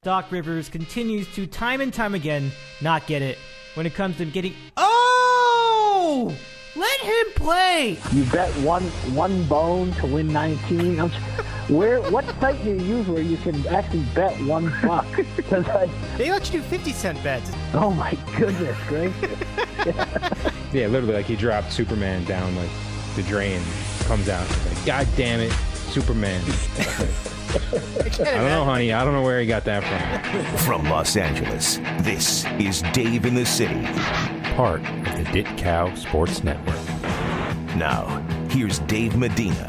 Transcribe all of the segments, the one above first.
Doc Rivers continues to time and time again not get it when it comes to getting. Oh! Let him play! You bet one bone to win 19. What site do you use where you can actually bet $1? They let you do 50-cent bets. Oh my goodness gracious. Yeah, literally, like he dropped Superman down like the drain, comes out, like, God damn it, Superman. I don't know, honey. I don't know where he got that from. From Los Angeles, this is Dave in the City, part of the Dit Cow Sports Network. Now, here's Dave Medina.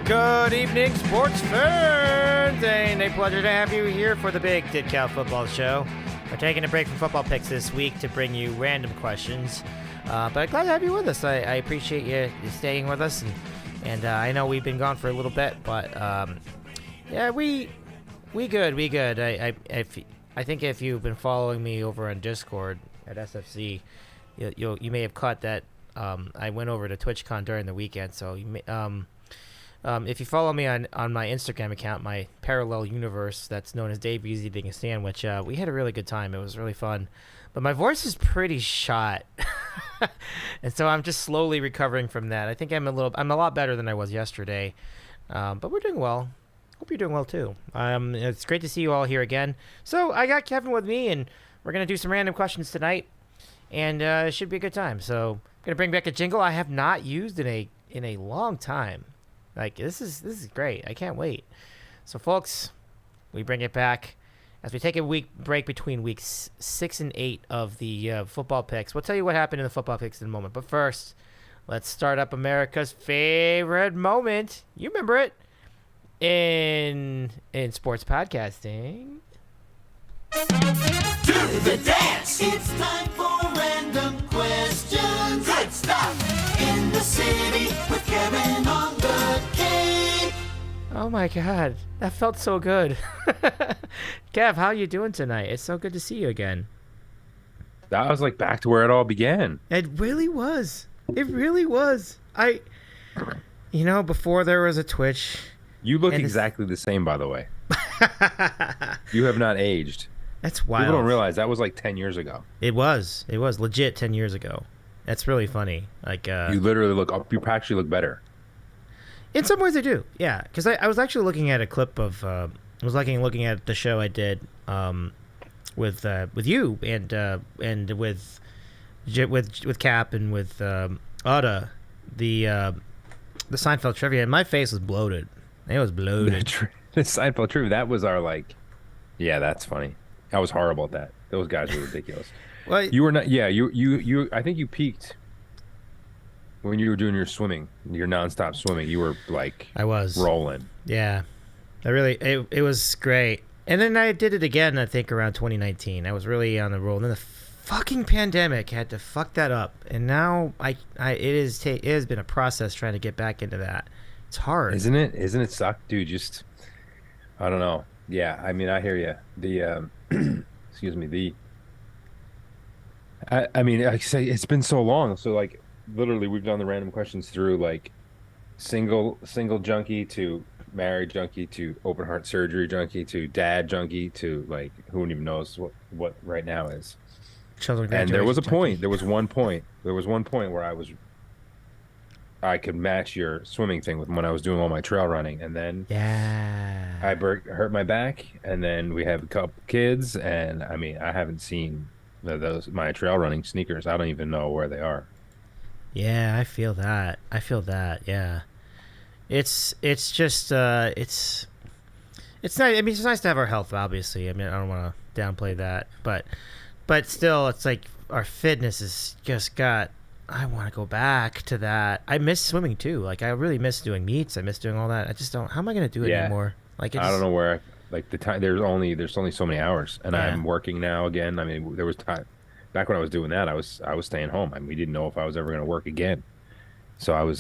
Good evening, sports fans, and a pleasure to have you here for the big Dit Cow Football Show. We're taking a break from football picks this week to bring you random questions, but I'm glad to have you with us. I appreciate you staying with us, and I know we've been gone for a little bit, but yeah, we good. I think if you've been following me over on Discord at SFC, you may have caught that I went over to TwitchCon during the weekend. So you may, if you follow me on my Instagram account, my parallel universe that's known as Dave Easy Eating a Sandwich, we had a really good time. It was really fun, but my voice is pretty shot. And so I'm just slowly recovering from that. I think I'm a lot better than I was yesterday, but we're doing well. Hope you're doing well too. It's great to see you all here again. So I got Kevin with me, and we're gonna do some random questions tonight, and it should be a good time. So I'm gonna bring back a jingle I have not used in a long time. Like this is great. I can't wait. So folks, we bring it back as we take a week break between weeks 6 and 8 of the football picks. We'll tell you what happened in the football picks in a moment. But first, let's start up America's favorite moment. You remember it in sports podcasting. Do the dance. It's time for random questions. Good stuff. In the city with Kevin on the Cape. Oh my God, that felt so good. Kev, how you doing tonight? It's so good to see you again. That was like back to where it all began. It really was. It really was. Before there was a Twitch. You look exactly the same, by the way. You have not aged. That's wild. People don't realize that was like 10 years ago. It was legit 10 years ago. That's really funny. Like you literally you actually look better. In some ways I do, yeah. Because I was actually looking at a clip of looking at the show I did with you and with Cap and with Otta, the Seinfeld trivia, and my face was bloated. It was bloated. The Seinfeld trivia, that was our yeah, that's funny. I was horrible at that. Those guys were ridiculous. Well, you were not. Yeah, you. I think you peaked when you were doing your swimming, your nonstop swimming. You were I was rolling. Yeah, it was great. And then I did it again, I think, around 2019. I was really on the roll. And then the fucking pandemic had to fuck that up. And now it has been a process trying to get back into that. It's hard, isn't it? Isn't it suck, dude? Just I don't know. Yeah, I mean, I hear you. The excuse me. I mean, like I say, it's been so long. So literally, we've done the random questions through single junkie to married junkie to open heart surgery junkie to dad junkie to who even knows what right now is. Children. And there was a point. There was one point where I could match your swimming thing with when I was doing all my trail running, and then I hurt my back, and then we have a couple kids, and I mean, I haven't seen my trail running sneakers. I don't even know where they are. Yeah, I feel that. Yeah, it's just it's nice. I mean, it's nice to have our health. Obviously, I mean, I don't want to downplay that, but still, it's like our fitness has just got. I want to go back to that. I miss swimming too. I really miss doing meets. I miss doing all that. I just don't. How am I going to do it anymore? I don't know where. The time there's only so many hours, and I'm working now again. I mean, there was time back when I was doing that. I was staying home. I mean, we didn't know if I was ever going to work again. So I was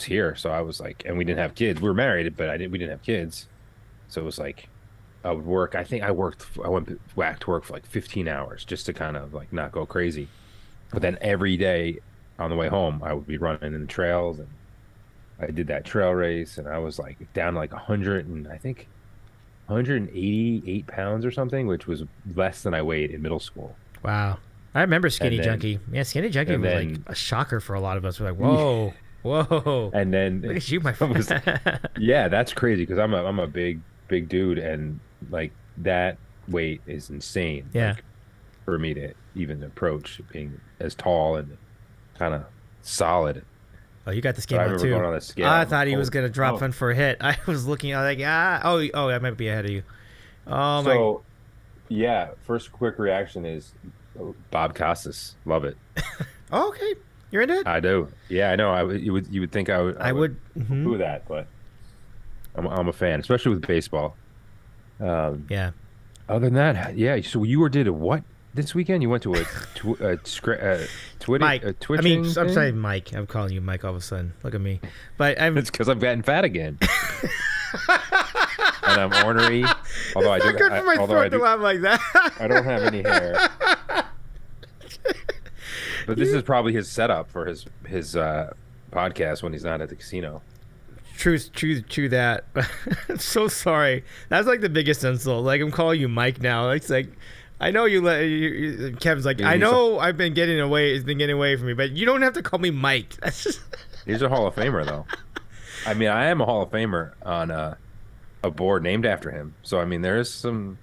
here. So I was and we didn't have kids. We were married, but we didn't have kids. So it was I would work. I think I went back to work for 15 hours just to kind of not go crazy. But then every day on the way home, I would be running in the trails, and I did that trail race, and I was down 100 and I think 188 pounds or something, which was less than I weighed in middle school. Wow. I remember Skinny And then- Junkie. Yeah, Skinny Junkie was then- like a shocker for a lot of us. We're like, whoa, whoa. And then Look at you, my I friend. was- yeah, that's crazy because I'm a big dude, and like that weight is insane. Yeah. Like, for me to even approach being as tall and kind of solid. Oh, you got this game I on remember too. going on a scale. I I'm thought he like, was gonna drop oh. one for a hit. I was looking. I was like, oh, I might be ahead of you. Oh my. So, yeah, first quick reaction is Bob Costas. Love it. Oh, okay, you're into it. I do. Yeah, I know. You would think I would mhm. do that, but I'm a fan, especially with baseball. Yeah. Other than that, yeah. So you did a what this weekend? You went to a Twitter, Mike. a I Twitching mean, I'm thing? sorry, Mike. I'm calling you Mike all of a sudden. Look at me. But I'm. It's because I've gotten fat again, and I'm ornery. Although It's not good for my throat to laugh like that. I don't have any hair. But this is probably his setup for his podcast when he's not at the casino. True that. I'm so sorry. That's like the biggest insult. Like I'm calling you Mike now. It's like I know Kevin's like, I know I've been getting away. It's been getting away from me, but you don't have to call me Mike. That's just. He's a Hall of Famer, though. I mean, I am a Hall of Famer on a board named after him. So I mean, there is some.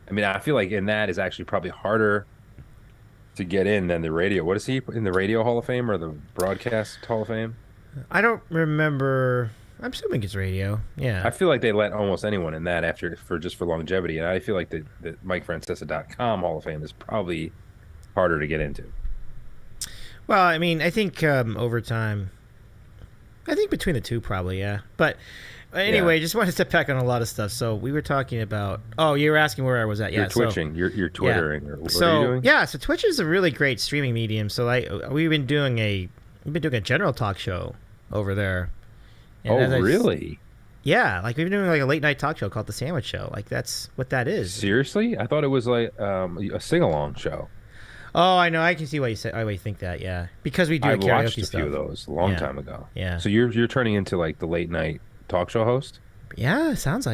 I mean, I feel like in that is actually probably harder to get in than the radio. What is he in the Radio Hall of Fame or the Broadcast Hall of Fame? I don't remember. I'm assuming it's radio. Yeah. I feel like they let almost anyone in that for longevity, and I feel like the MikeFrancesa.com Hall of Fame is probably harder to get into. Well, I mean, I think over time, I think between the two probably, yeah. But anyway, just wanted to step back on a lot of stuff. So we were talking about. Oh, you were asking where I was at. Yeah, You're twitching. You're twittering. Yeah. Or what so are you doing? yeah, so Twitch is a really great streaming medium. So we've been doing a general talk show over there. And Oh, as I- really? Yeah, like we've been doing like a late night talk show called The Sandwich Show. Like that's what that is. Seriously? I thought it was like a sing-along show. Oh, I know. I can see why you think that. Yeah, because we do I karaoke watched a stuff. few of those a long Yeah. time ago. Yeah. So you're turning into like the late night talk show host? Yeah, it seems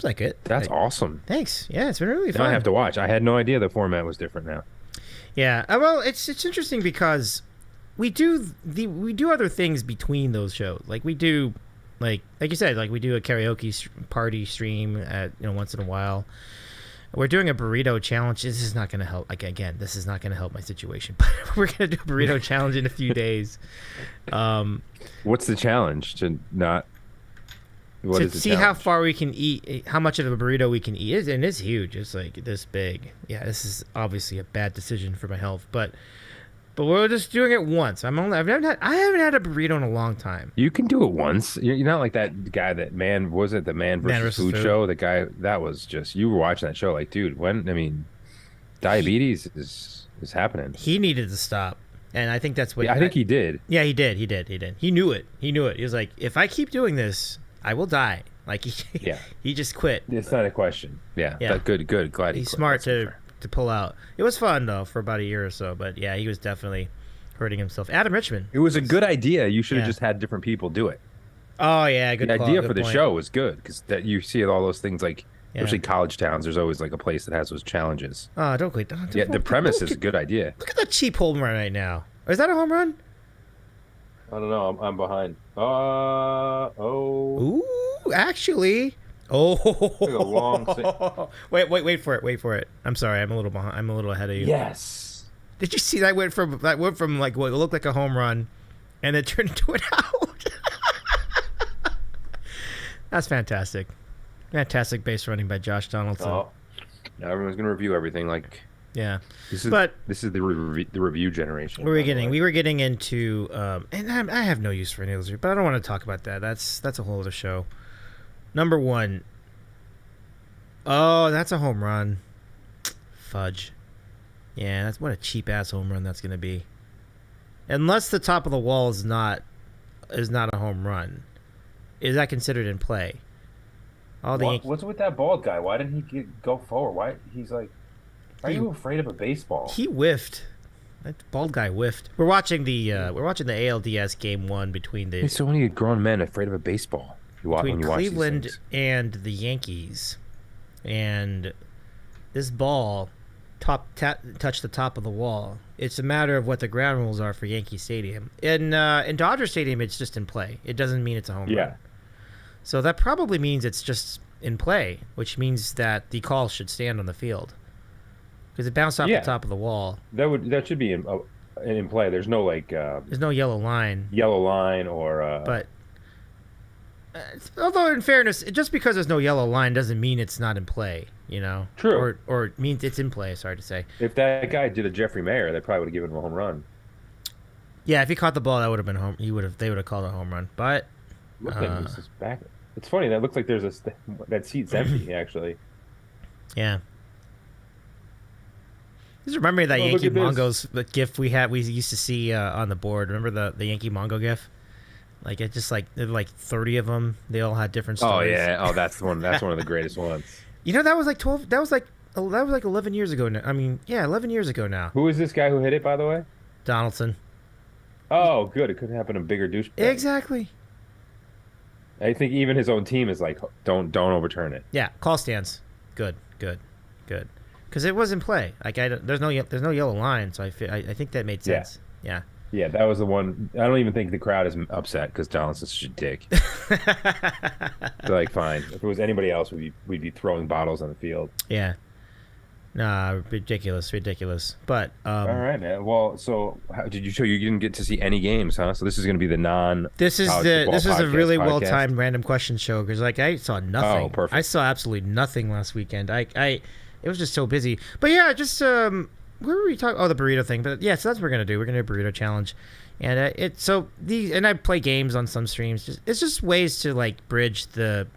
like it. That's Like, awesome. Thanks. Yeah, it's been really Now fun. I have to watch. I had no idea the format was different now. Yeah. Well, it's interesting because we do other things between those shows. Like we do, like you said, like we do a karaoke party stream at once in a while. We're doing a burrito challenge. This is not going to help. Like again, this is not going to help my situation. But we're going to do a burrito challenge in a few days. What's the challenge to not? What To is the see how challenge? far we can eat, how much of a burrito we can eat, and it's huge. It's like this big. Yeah, this is obviously a bad decision for my health, but we're just doing it once. I haven't had a burrito in a long time. You can do it once. You're not like that guy that Man versus Food show. The guy that was just you were watching that show like, dude. Diabetes is happening. He needed to stop, and I think that's what. Yeah, I think he did. Yeah, he did. He knew it. He was like, if I keep doing this, I will die. Like he just quit. It's not a question. Yeah. Yeah. Good. Glad He's quit. smart That's to pull out. It was fun though for about a year or so, but yeah, he was definitely hurting himself. Adam Richmond. It was a good idea. You should have Yeah. just had different people do it. Oh yeah, good. The call, idea good for the point. show was good because that you see all those things like, Yeah. especially college towns. There's always like a place that has those challenges. Oh, don't quit. Don't, Yeah, the premise is a good idea. Look at that cheap home run right now. Is that a home run? I don't know. I'm behind. Oh. Ooh, actually. Oh. Like a long Wait for it. I'm sorry. I'm a little behind. I'm a little ahead of you. Yes. Did you see that went from like what looked like a home run, and it turned into an out? That's fantastic. Fantastic base running by Josh Donaldson. Oh. Now everyone's gonna review everything like Yeah. this is. But- this is the review generation. We by the way. were getting into, and I have no use for news, but I don't want to talk about that. That's a whole other show. Number one. Oh, that's a home run. Fudge. Yeah, that's what a cheap ass home run that's gonna be. Unless the top of the wall is not a home run, is that considered in play? All the What's with that bald guy? Why didn't he go forward? Why he's like? Are you afraid of a baseball? He whiffed. That bald guy whiffed. We're watching the ALDS game one between the There's so many grown men afraid of a baseball. When between you watch these Cleveland things. and the Yankees. and this ball touched the top of the wall. It's a matter of what the ground rules are for Yankee Stadium. In Dodger Stadium, it's just in play. It doesn't mean it's a home run. So that probably means it's just in play, which means that the call should stand on the field because it bounced off the top of the wall. That should be in play. There's no there's no yellow line. But although in fairness, just because there's no yellow line doesn't mean it's not in play. True. Or it means it's in play. Sorry to say. If that guy did a Jeffrey Mayer, they probably would have given him a home run. Yeah, if he caught the ball, that would have been home. They would have called a home run. But look like this is back. It's funny. That looks like there's that seat's empty actually. Yeah. Just remember that Yankee Mongos gif we used to see on the board. Remember the Yankee Mongo gif? Like it just there were 30 of them. They all had different stories. Oh yeah. Oh, that's one. That's one of the greatest ones. That was like 12. That was like 11 years ago now. I mean, yeah, 11 years ago now. Who is this guy who hit it, by the way? Donaldson. Oh, good. It couldn't happen to a bigger douchebag. Exactly. I think even his own team is like, don't overturn it. Yeah, call stands. Good. Because it was in play. Like there's no yellow line, so I think that made sense. Yeah. Yeah, that was the one. I don't even think the crowd is upset because Donaldson's such a dick. They're like, fine. If it was anybody else, we'd be throwing bottles on the field. Yeah. Nah, ridiculous. But all right, man. Well, so you didn't get to see any games, huh? So this is going to be the non. This is a really well timed random question show because I saw nothing. Oh, perfect. I saw absolutely nothing last weekend. It was just so busy. But yeah, just where were we talking? Oh, the burrito thing. But yeah, so that's what we're gonna do. We're gonna do a burrito challenge, and I play games on some streams. It's just ways to bridge the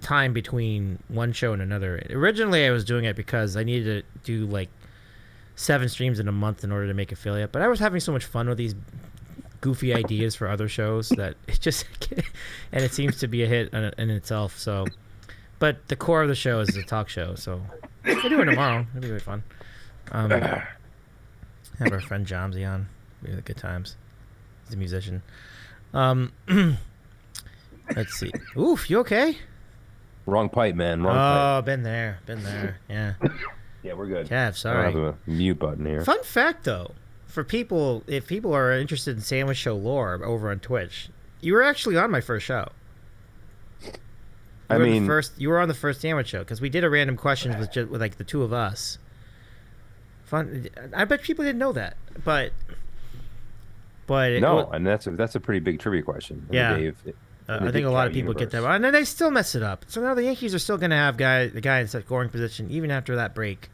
time between one show and another. Originally, I was doing it because I needed to do 7 streams in a month in order to make affiliate. But I was having so much fun with these goofy ideas for other shows that it just and it seems to be a hit in itself. So, but the core of the show is a talk show. So we'll do it tomorrow. It'll be really fun. Have our friend Jomsy on. It'll be good times. He's a musician. Let's see. Oof, you okay? Wrong pipe, man. Wrong pipe. Oh, been there. Yeah. Yeah, we're good. Kev, sorry. I don't have a mute button here. Fun fact, though, for people, if people are interested in Sandwich Show lore over on Twitch, you were actually on my first show. You were on the first Sandwich Show because we did a random questions with the two of us. Fun. I bet people didn't know that, but and that's a pretty big trivia question. Yeah. Dave, I think a lot of people get that, and then they still mess it up. So now the Yankees are still going to have the guy in scoring position even after that break.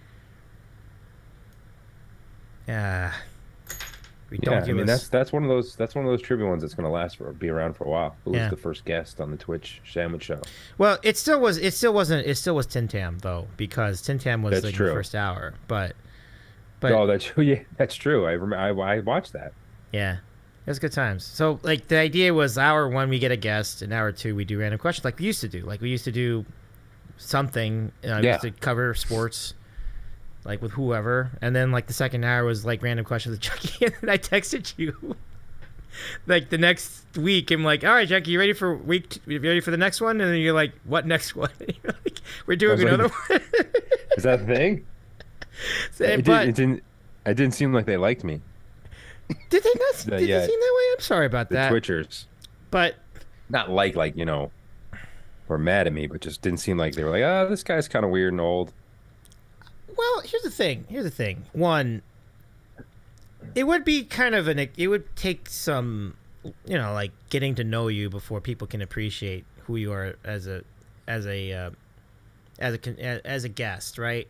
Yeah. That's one of those trivia ones that's going to be around for a while. Who was the first guest on the Twitch Sandwich Show? Well, it still was Tim Tam though, because Tim Tam was the first hour, but that's true. I watched that. Yeah. It was good times. So, the idea was hour 1 we get a guest, and hour 2 we do random questions like we used to do. We used to do something. We used to cover sports, with whoever. And then, the second hour was, random questions with Chucky. And then I texted you, the next week. I'm like, all right, Chucky, you ready for the next one? And then you're like, what next one? And you're like, we're doing another one. Is that a thing? It didn't seem like they liked me. Did they not? Did it seem that way? I'm sorry about that. The Twitchers. But not were mad at me, but just didn't seem like they were like, oh, this guy's kind of weird and old. Well, here's the thing. One, it would be kind of it would take some, getting to know you before people can appreciate who you are as a guest, right?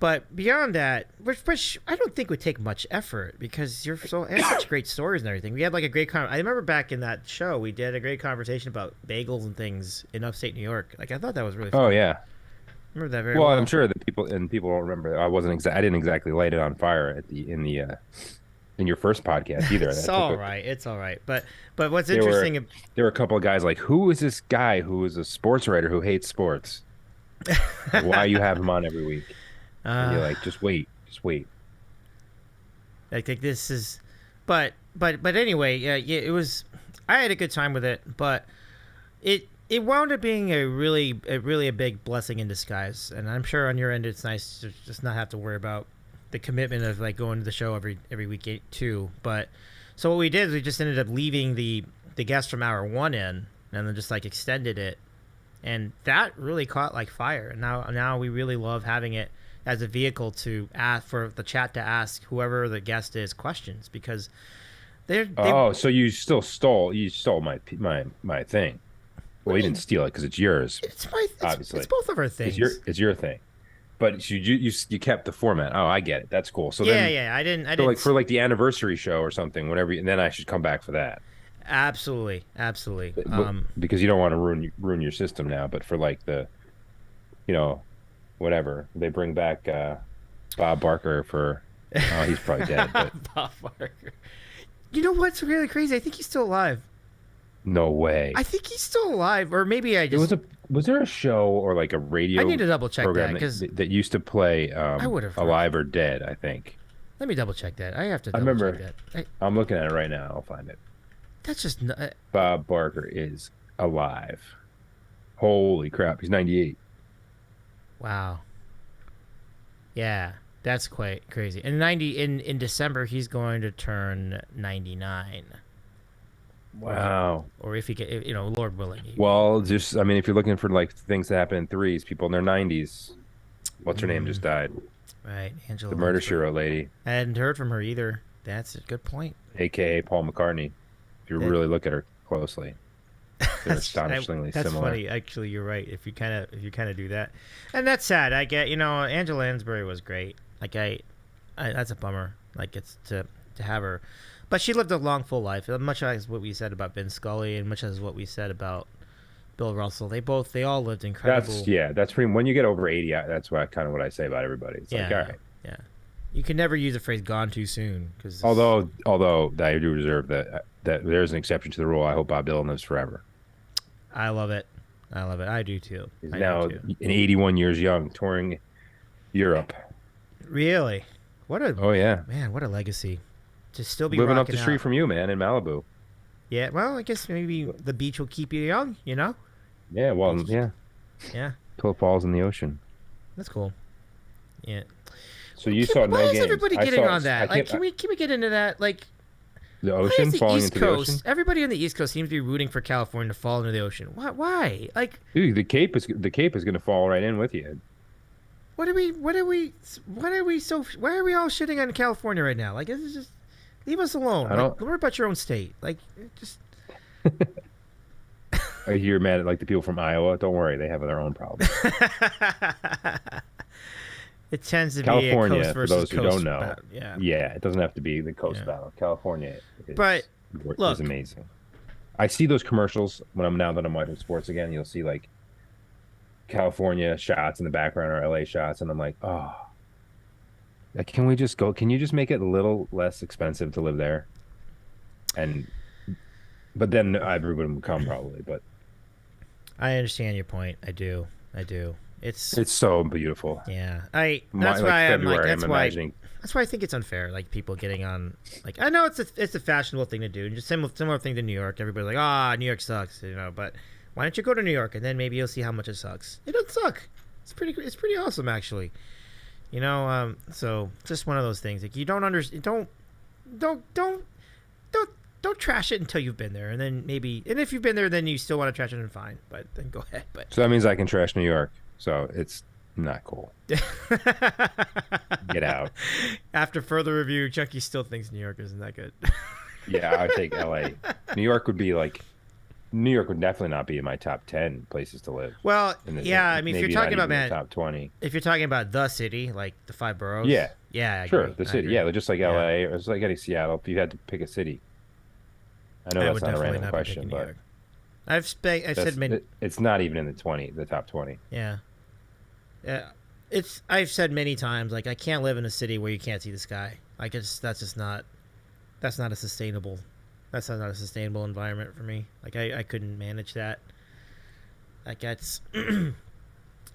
But beyond that, which I don't think would take much effort because you have such great stories and everything. We had a great I remember back in that show we did a great conversation about bagels and things in upstate New York. I thought that was really fun. Oh yeah. I remember that very well. Well, I'm sure that people don't remember. I didn't exactly light it on fire in your first podcast either. It's all right. But what's interesting? There were a couple of guys who is this guy who is a sports writer who hates sports? Why you have him on every week? And you're like, just wait. I think this is, but anyway, yeah, it was. I had a good time with it, but it wound up being a really a big blessing in disguise, and I'm sure on your end it's nice to just not have to worry about the commitment of like going to the show every week too. But so what we did is we just ended up leaving the guest from hour 1 in, and then just like extended it, and that really caught like fire. And now we really love having it as a vehicle to ask for the chat to ask whoever the guest is questions, because so you stole my thing. Well, you didn't steal it because it's yours. Obviously, it's both of our things. It's your thing, but you kept the format. Oh, I get it. That's cool. So I didn't. Like for like the anniversary show or something, whenever, and then I should come back for that. Absolutely. Because you don't want to ruin your system now. But for like the, whatever, they bring back Bob Barker for. Oh, he's probably dead. But... Bob Barker. You know what's really crazy? I think he's still alive. No way. I think he's still alive, or maybe I just. Was there a show or like a radio? I need to double check that because that used to play I would have Alive or Dead. I think. Let me double check that. I have to. I remember. Check that. I'm looking at it right now. I'll find it. That's just. Bob Barker is alive. Holy crap! He's 98. Wow. Yeah, that's quite crazy. And in December he's going to turn 99. Wow. Or if he get, Lord willing. Well, if you're looking for like things that happen in threes, people in their 90s. What's her name just died? Right, Angela. The murder she wrote lady. I hadn't heard from her either. That's a good point. AKA Paul McCartney. If you really look at her closely, they're astonishingly that's similar. Funny. Actually, you're right. If you kind of do that, and that's sad. I get. Angela Lansbury was great. Like that's a bummer. Like it's to have her. But she lived a long, full life. Much as what we said about Vin Scully, and much as what we said about Bill Russell, they all lived incredible. That's pretty. When you get over 80, that's what I say about everybody. It's like, all right, yeah. You can never use the phrase "gone too soon" because although I do reserve that there's an exception to the rule. I hope Bob Dylan lives forever. I love it. I do too. He's now 81 years young, touring Europe. Really? What a man! What a legacy. To still be living up the out. street from you, man, in Malibu. Yeah, well, I guess maybe the beach will keep you young, Yeah, well, yeah. Till it falls in the ocean. That's cool. Yeah. So you saw no games. Why is everybody getting on that? Like, can we get into that? Like, the ocean falling into the ocean. Everybody on the East Coast seems to be rooting for California to fall into the ocean. Why? Like, dude, the Cape is going to fall right in with you. Why are we all shitting on California right now? Like, this is just. Leave us alone. Don't worry about your own state. Like, just. You're mad at like the people from Iowa. Don't worry, they have their own problems. It tends to California, be a coast for versus those who coast don't know. battle. Yeah. Yeah, it doesn't have to be the coast battle. California is amazing. I see those commercials now that I'm watching sports again. You'll see like California shots in the background or LA shots, and I'm like, oh. Can we just go? Can you just make it a little less expensive to live there? But then everyone would come probably. But I understand your point. I do. It's so beautiful. Yeah. That's why I think it's unfair. Like people getting on. Like I know it's a fashionable thing to do, and just similar thing to New York. Everybody's like, New York sucks, But why don't you go to New York and then maybe you'll see how much it sucks. It doesn't suck. It's pretty awesome actually. So just one of those things. Like you don't understand. Don't trash it until you've been there, and then and if you've been there, then you still want to trash it, and fine. But then go ahead. But so that means I can trash New York. So it's not cool. Get out. After further review, Chucky still thinks New York isn't that good. Yeah, I think L.A. New York would definitely not be in my top 10 places to live. Well, if you're talking about top 20, if you're talking about the city, like the 5 boroughs, I sure, agree. the city, just like L.A. or it's like any Seattle. If you had to pick a city, I know that's not a random question, but I've said many. It's not even in the top 20. Yeah. I've said many times, like I can't live in a city where you can't see the sky. Like that's not a sustainable. That's not a sustainable environment for me. Like I couldn't manage that. Like that's, and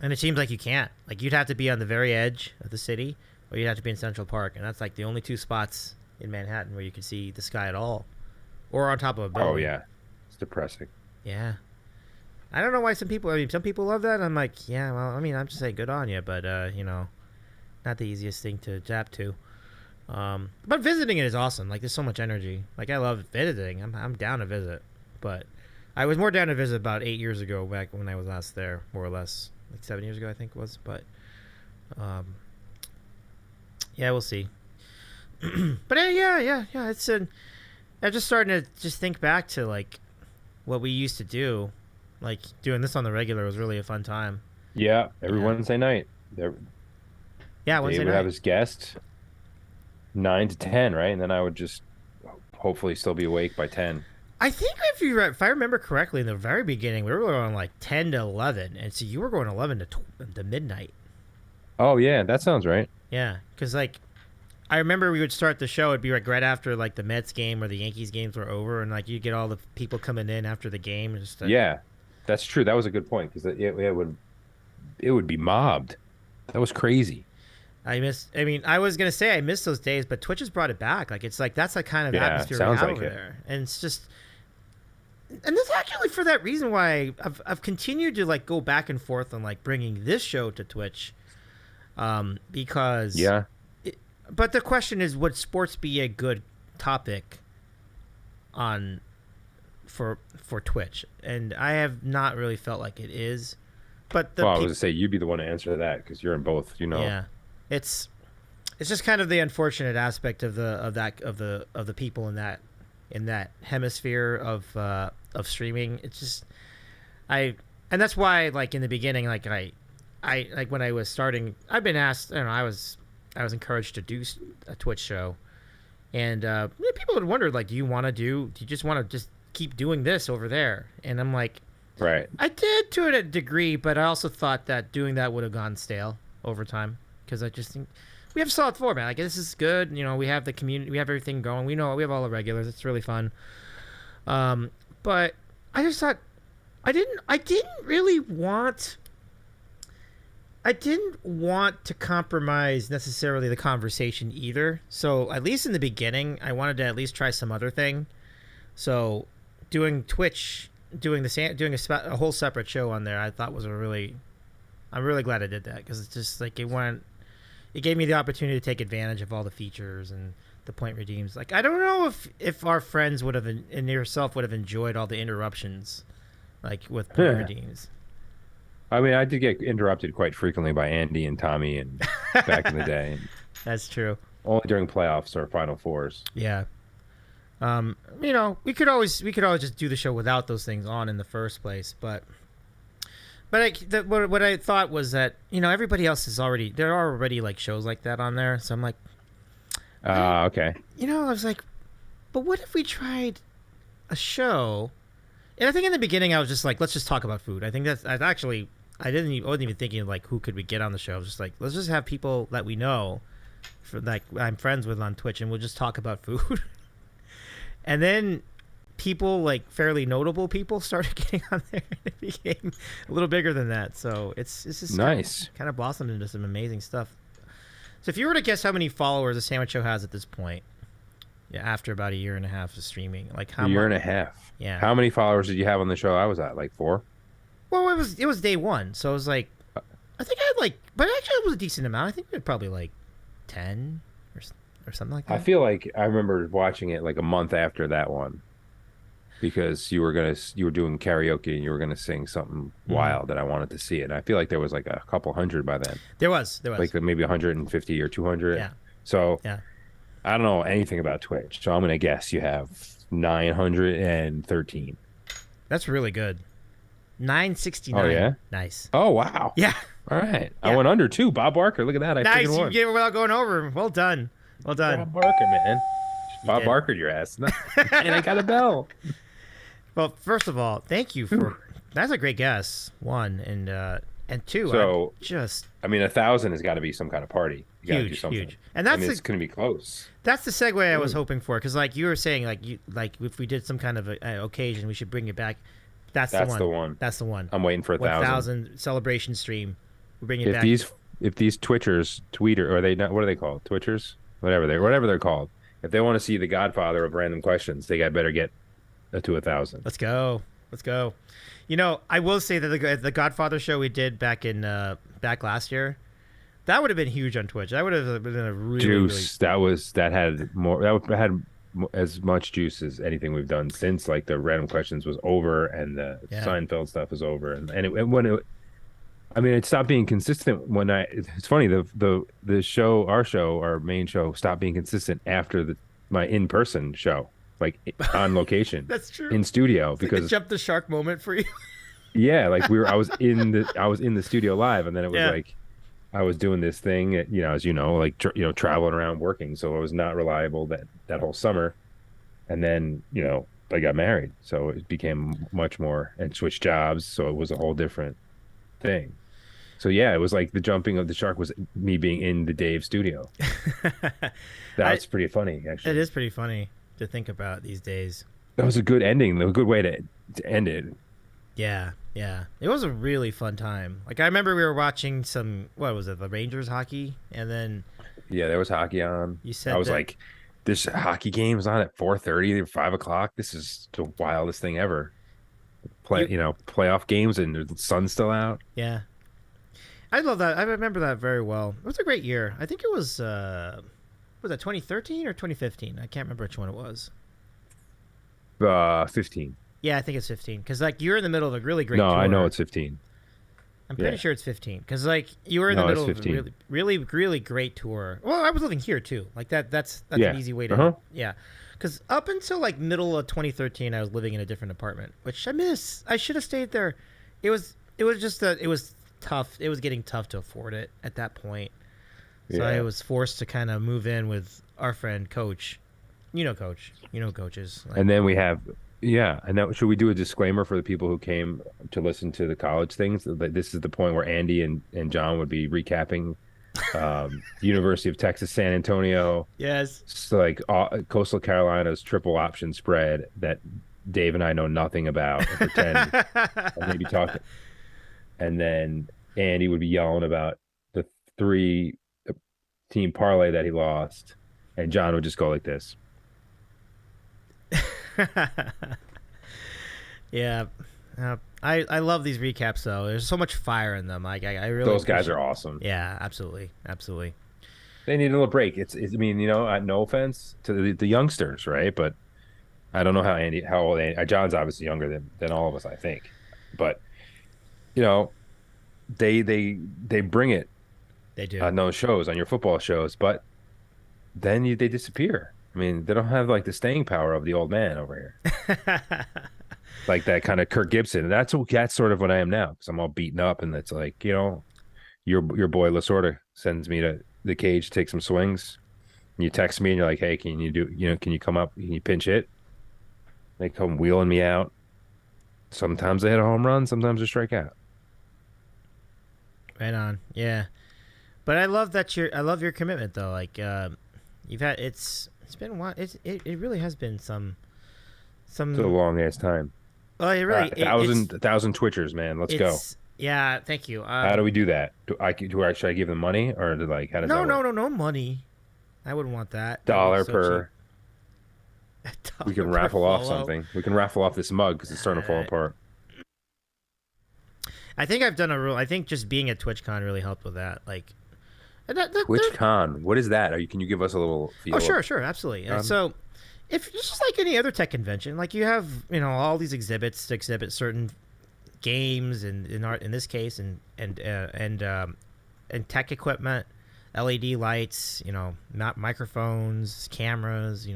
it seems like you can't. Like you'd have to be on the very edge of the city, or you'd have to be in Central Park, and that's like the only 2 spots in Manhattan where you can see the sky at all, or on top of a building. Oh yeah, it's depressing. Yeah, I don't know why some people. I mean, some people love that. I'm like, yeah. Well, I mean, I'm just saying, good on you, but not the easiest thing to adapt to. But visiting it is awesome. Like, there's so much energy. Like, I love visiting. I'm down to visit, but I was more down to visit about 8 years ago, back when I was last there, more or less, like 7 years ago, I think it was. But, yeah, we'll see. But yeah. I'm just starting to just think back to like what we used to do. Like, doing this on the regular was really a fun time. Yeah, every Wednesday night. Yeah, Wednesday Dave would night. have his guest 9 to 10, right? And then I would just hopefully still be awake by 10. I think if I remember correctly, in the very beginning, we were going like 10 to 11, and so you were going 11 to midnight. Oh yeah, that sounds right. Yeah, because like I remember we would start the show. It'd be like right after like the Mets game or the Yankees games were over, and like you get all the people coming in after the game. Just Yeah, that's true. That was a good point because it would be mobbed. That was crazy. I was gonna say I miss those days, but Twitch has brought it back. Like, it's like that's the kind of atmosphere we have over there, and it's just, and that's actually for that reason why I've continued to like go back and forth on like bringing this show to Twitch, because but the question is, would sports be a good topic for Twitch? And I have not really felt like it is. But I was gonna say you'd be the one to answer that because you're in both. Yeah. It's just kind of the unfortunate aspect of the people in that hemisphere of streaming. It's just and that's why, like, in the beginning, like I like when I was starting, I've been asked, I was encouraged to do a Twitch show, and people had wondered, like, do you just want to just keep doing this over there? And I'm like, right. I did to a degree, but I also thought that doing that would have gone stale over time. Because I just think we have a solid format. Like, this is good. We have the community. We have everything going. We have all the regulars. It's really fun. But I just thought I didn't want to compromise necessarily the conversation either. So at least in the beginning, I wanted to at least try some other thing. So doing Twitch, doing a whole separate show on there, I thought I'm really glad I did that, because it's just like it gave me the opportunity to take advantage of all the features and the point redeems. Like, I don't know if our friends would have, and yourself would have enjoyed all the interruptions, like with point redeems. I mean, I did get interrupted quite frequently by Andy and Tommy and back in the day. That's true. Only during playoffs or Final Fours. Yeah. We could always just do the show without those things on in the first place, but what I thought was that, everybody else there are already like shows like that on there. So I'm like, okay. I was like, but what if we tried a show? And I think in the beginning I was just like, let's just talk about food. I think I wasn't even thinking of like who could we get on the show. I was just like, let's just have people that we know, I'm friends with on Twitch, and we'll just talk about food. And then people, like fairly notable people, started getting on there, and it became a little bigger than that. So it's just nice. Kind of blossomed into some amazing stuff. So if you were to guess how many followers the Sandwich Show has at this point, after about a year and a half of streaming, like how a year and a half. Yeah. How many followers did you have on the show I was at? Like 4? Well, it was day one, so it was like, I think I had like, but actually it was a decent amount. I think we had probably like 10 or something like that. I feel like I remember watching it like a month after that one, because you were doing karaoke and you were gonna sing something wild that I wanted to see it. And I feel like there was like a couple hundred by then. There was like maybe 150 or 200. Yeah. So yeah, I don't know anything about Twitch, so I'm gonna guess you have 913. That's really good. 969. Oh yeah, nice. Oh wow. Yeah. All right. Yeah. I went under 2. Bob Barker. Look at that. I nice. won. You gave it without going over. Well done. Well done. Bob Barker, man. Bob did. Barker, your ass. And I got a bell. Well, first of all, thank you for that's a great guess. 1 and 2. So I mean, 1,000 has got to be some kind of party. You got to do something. Huge. And that's it's going to be close. That's the segue I was hoping for, because like you were saying, like if we did some kind of occasion, we should bring it back. That's the one. That's the one. I'm waiting for 1,000 celebration stream. We bring it back. If these Twitchers, or are they not? What are they called? Twitchers, whatever they're called. If they want to see the Godfather of random questions, they better get to 1,000. Let's go. Let's go. I will say that the Godfather show we did back last year, that would have been huge on Twitch. That would have been a really Juice. That had as much juice as anything we've done since like the random questions was over and the Seinfeld stuff was over, it stopped being consistent when it's funny, the show, our main show stopped being consistent after my in-person show, like on location. That's true. In studio, it's because like jump the shark moment for you. Yeah, like I was in the studio live, and then it was like I was doing this thing, as like traveling around working, so it was not reliable that whole summer, and then I got married, so it became much more, and switched jobs, so it was a whole different thing. So yeah, it was like the jumping of the shark was me being in the Dave studio. That's pretty funny, actually. It is pretty funny to think about these days. That was a good ending, a good way to end it. Yeah. It was a really fun time. Like, I remember we were watching the Rangers hockey, and then... Yeah, there was hockey on. You said I was like, this hockey game is on at 4:30 or 5 o'clock. This is the wildest thing ever. Playoff games, and the sun's still out. Yeah. I love that. I remember that very well. It was a great year. I think it was that 2013 or 2015? I can't remember which one it was. 15. Yeah, I think it's 15. Because, you're in the middle of a really great tour. No, I know it's 15. I'm pretty sure it's 15. Because, you were in the middle of a really, really, really great tour. Well, I was living here, too. That's an easy way to... Uh-huh. Yeah. Because up until, middle of 2013, I was living in a different apartment, which I miss. I should have stayed there. It was just that it was tough. It was getting tough to afford it at that point. So I was forced to kind of move in with our friend Coach. Coach. Coaches. And then we have... Yeah, and should we do a disclaimer for the people who came to listen to the college things? This is the point where Andy and John would be recapping the University of Texas San Antonio. Yes. So Coastal Carolina's triple option spread that Dave and I know nothing about and pretend and maybe talk. And then Andy would be yelling about the 3-team parlay that he lost, and John would just go like this. Yeah, I love these recaps though. There's so much fire in them. I really those guys are awesome. Yeah, absolutely. They need a little break. It's no offense to the youngsters, right? But I don't know how old Andy. John's obviously younger than all of us, I think. But they bring it. They do on those shows, on your football shows, but then they disappear. I mean, they don't have the staying power of the old man over here. Like that kind of Kirk Gibson. That's sort of what I am now, because I'm all beaten up, and it's your boy Lasorda sends me to the cage to take some swings. And you text me and you're like, hey, can you come up? Can you pinch hit? They come wheeling me out. Sometimes they hit a home run, sometimes they strike out. Right on. Yeah. But I love your commitment though. You've had it's been a while. It really has been some. It's a long ass time. Oh, it really 1,000 Twitchers, man. Let's go. Yeah, thank you. How do we do that? Should I give them money, or how does that work? No money. I wouldn't want that. $1 per. We can raffle off something. We can raffle off this mug because it's starting to fall apart. I think I've done I think just being at TwitchCon really helped with that. TwitchCon, what is that? Can you give us a little feel? Oh, sure, absolutely. So, if it's just like any other tech convention, you have all these exhibits to exhibit certain games and in art in this case, and tech equipment, LED lights, microphones, cameras,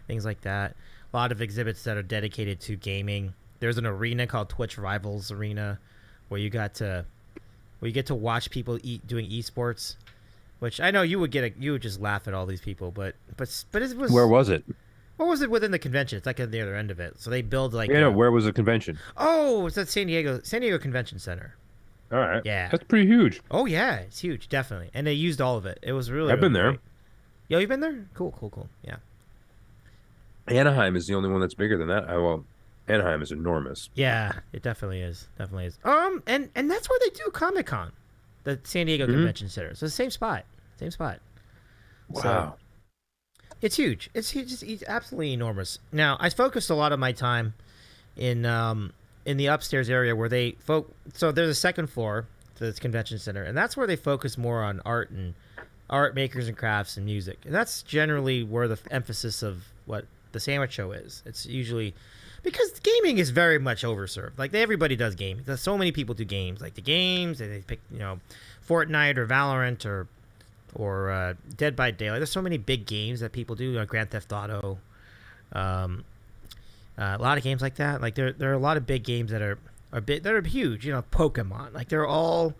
things like that. A lot of exhibits that are dedicated to gaming. There's an arena called Twitch Rivals Arena, where you get to watch people doing esports, which I know you would just laugh at all these people, but it was. Where was it? What was it within the convention? It's at the other end of it. So they build where was the convention? Oh, it's at San Diego Convention Center. All right. Yeah. That's pretty huge. Oh yeah, it's huge, definitely. And they used all of it. It was really. I've been there. Great. Yo, you've been there? Cool. Yeah. Anaheim is the only one that's bigger than that. Anaheim is enormous. Yeah, it definitely is. And that's where they do Comic-Con, the San Diego Convention Center. So the same spot. Wow. So, it's huge. It's huge. It's absolutely enormous. Now, I focused a lot of my time in in the upstairs area where they so there's a second floor to this convention center, and that's where they focus more on art and art makers and crafts and music. And that's generally where the emphasis of what the sandwich show is. It's usually because gaming is very much overserved. Like everybody does gaming. There's so many people do games. Like the games, they pick Fortnite or Valorant or Dead by Daylight. There's so many big games that people do. Grand Theft Auto, a lot of games like that. Like there are a lot of big games that are big, that are huge. Pokemon. Like they're all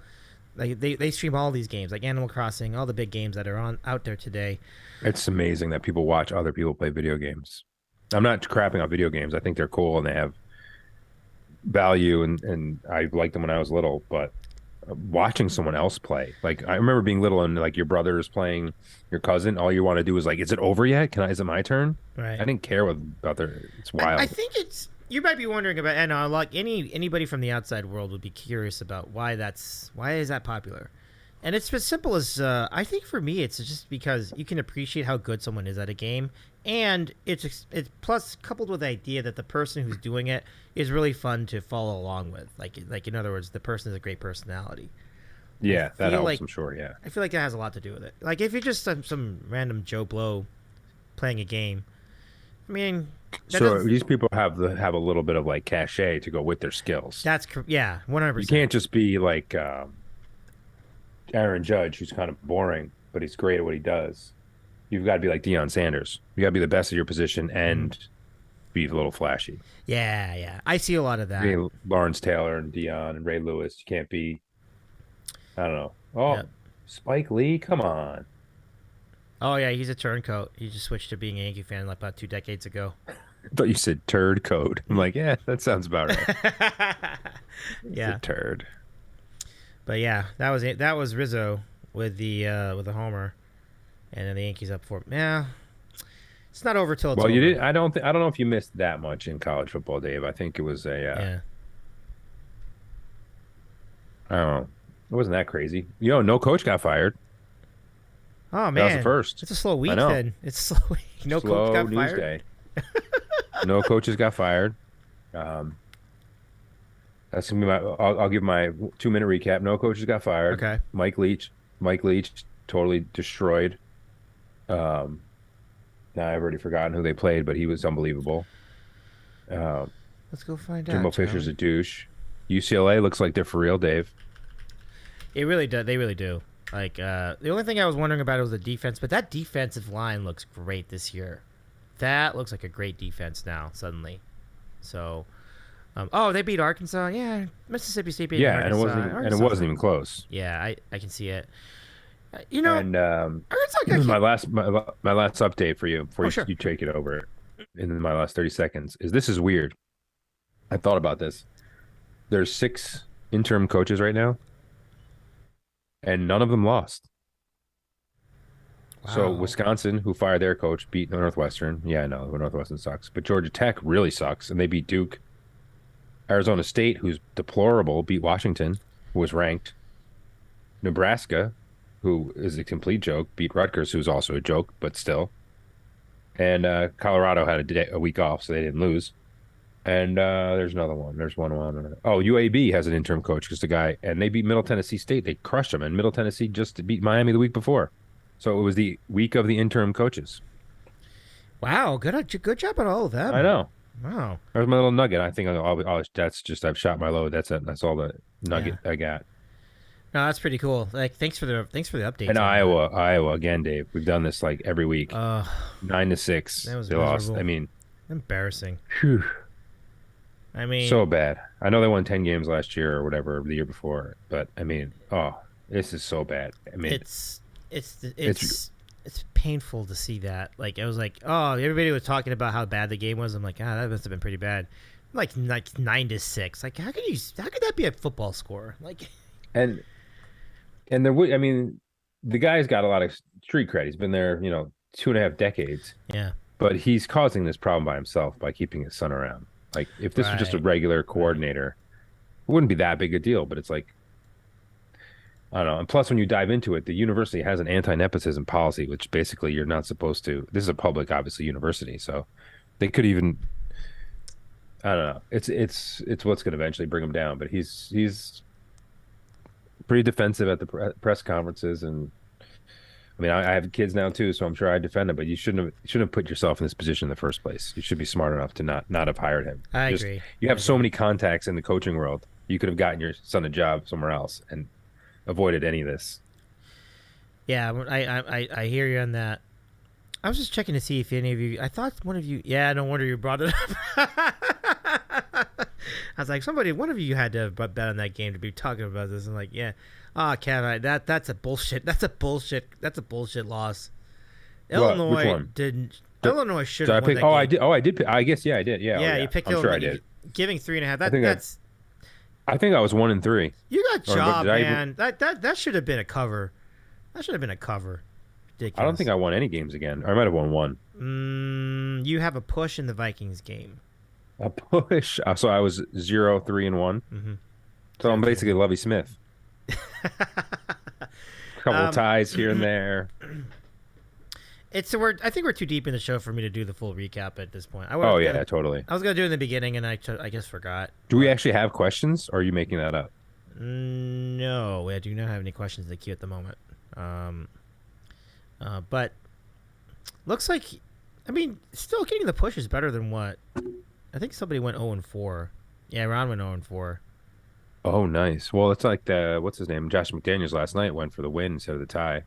like they stream all these games, like Animal Crossing, all the big games that are out there today. It's amazing that people watch other people play video games. I'm not crapping on video games. I think they're cool and they have value, and I liked them when I was little. But watching someone else play, like I remember being little and like your brother is playing your cousin, all you want to do is like, is it over yet? Is it my turn? Right. I didn't care about their. It's wild. I think you might be wondering about, and like anybody from the outside world would be curious about why is that popular. And it's as simple as I think for me it's just because you can appreciate how good someone is at a game, and it's plus coupled with the idea that the person who's doing it is really fun to follow along with. Like in other words, the person has a great personality. Yeah, that helps. I'm sure. Yeah, I feel like that has a lot to do with it. Like if you're just some random Joe Blow playing a game, I mean. So these people have a little bit of like cachet to go with their skills. That's 100%. You can't just be like Aaron Judge, who's kind of boring, but he's great at what he does. You've got to be like Deion Sanders. You got to be the best at your position and be a little flashy. Yeah. I see a lot of that. I mean, Lawrence Taylor and Deion and Ray Lewis. You can't be. I don't know. Oh, yep. Spike Lee, come on. Oh yeah, he's a turncoat. He just switched to being a Yankee fan like about 2 decades ago. I thought you said turd code. I'm like, yeah, that sounds about right. Yeah, a turd. But yeah, that was it. That was Rizzo with the homer, and then the Yankees up 4. Yeah, it's not over till it's over. You did. I don't know if you missed that much in college football, Dave. I think it was a. Yeah. I don't know. It wasn't that crazy. No coach got fired. Oh man, that was the first. It's a slow week then. It's slow week. No coach got fired. Day. No coaches got fired. That's gonna be my. I'll give my 2-minute recap. No coaches got fired. Okay. Mike Leach totally destroyed. Now I've already forgotten who they played, but he was unbelievable. Let's go find out. Jimbo Fisher's a douche. UCLA looks like they're for real, Dave. It really does. They really do. Like the only thing I was wondering about was the defense, but that defensive line looks great this year. That looks like a great defense now. Suddenly, so they beat Arkansas. Yeah, Mississippi State beat Arkansas. And it wasn't even close. Yeah, I can see it. And my last update for you before sure. you take it over in my last 30 seconds is this is weird. I thought about this. There's 6 interim coaches right now. And none of them lost. Wow. So Wisconsin, who fired their coach, beat Northwestern. Yeah, I know Northwestern sucks, but Georgia Tech really sucks, and they beat Duke. Arizona State, who's deplorable, beat Washington, who was ranked. Nebraska, who is a complete joke, beat Rutgers, who's also a joke, but still. And Colorado had a week off, so they didn't lose. And there's another one. There's one. Oh, UAB has an interim coach because the guy, and they beat Middle Tennessee State. They crushed them, and Middle Tennessee just beat Miami the week before. So it was the week of the interim coaches. Wow, good job on all of them. I know. Wow. There's my little nugget. I think that's just I've shot my load. That's it. That's all the nugget I got. No, that's pretty cool. Like, thanks for the update. And Iowa again, Dave. We've done this like every week. 9-6. That was they lost. I mean, embarrassing. Whew. I mean, so bad. I know they won 10 games last year or whatever the year before, but I mean, this is so bad. I mean, it's painful to see that. Like, I was like, everybody was talking about how bad the game was. I'm like, that must have been pretty bad. Like 9-6. Like, how could that be a football score? Like, and there would, I mean, the guy's got a lot of street cred. He's been there, 2.5 decades. Yeah. But he's causing this problem by himself by keeping his son around. Like, if this was just a regular coordinator, it wouldn't be that big a deal. But it's like, I don't know. And plus, when you dive into it, the university has an anti-nepotism policy, which basically you're not supposed to. This is a public, obviously, university. So they could even I don't know. It's what's going to eventually bring him down. But he's pretty defensive at the press conferences, and I mean, I have kids now too, so I'm sure I defend him. But you shouldn't have put yourself in this position in the first place. You should be smart enough to not have hired him. I agree. You have so many contacts in the coaching world. You could have gotten your son a job somewhere else and avoided any of this. Yeah, I hear you on that. I was just checking to see if any of you. I thought one of you. Yeah, no wonder you brought it up. I was like, one of you had to bet on that game to be talking about this. I'm like, yeah. Kevin, that's a bullshit. That's a bullshit loss. Illinois Which one? didn't. Illinois should So I have won picked. that Oh, game. I did. Oh, I did. I guess. Yeah, I did. Yeah. Yeah, oh, yeah. you picked I'm Illinois. sure I did. Giving 3.5. I think I was 1-3. You got Or, job, did I man. That should have been a cover. That should have been a cover. Ridiculous. I don't think I won any games again. Or I might have won one. You have a push in the Vikings game. A push. So I was 0-3-1. Mm-hmm. So I'm basically Lovie Smith. A couple of ties here and there. I think we're too deep in the show for me to do the full recap at this point. Totally. I was gonna do it in the beginning, and I guess forgot. Do we actually have questions, or are you making that up? No, I do not have any questions in the queue at the moment. But looks like, I mean, still getting the push is better than what I think somebody went 0-4. Yeah, Ron went 0-4. Oh, nice. Well, it's like what's his name? Josh McDaniels last night went for the win instead of the tie.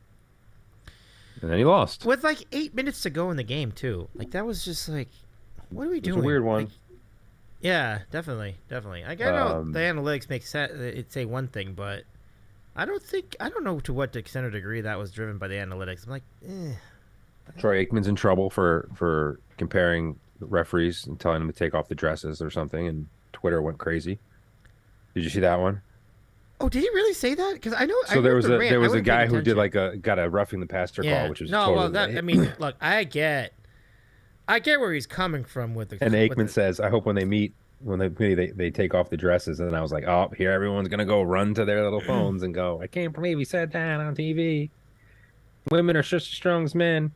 And then he lost. With like 8 minutes to go in the game, too. Like, that was just like, what are we doing? It's a weird one. Like, yeah, definitely. Like, I know the analytics make it say one thing, but I don't know to what extent or degree that was driven by the analytics. I'm like, Troy Aikman's in trouble for comparing referees and telling them to take off the dresses or something, and Twitter went crazy. Did you see that one? Oh, did he really say that? Because I know. So there was a guy who did got a roughing the passer call, which was totally. I mean, look, I get where he's coming from with the. And Aikman says, "I hope when they meet, they take off the dresses." And I was like, "Oh, here everyone's gonna go run to their little phones and go, I can't believe he said that on TV. Women are just as strong as men."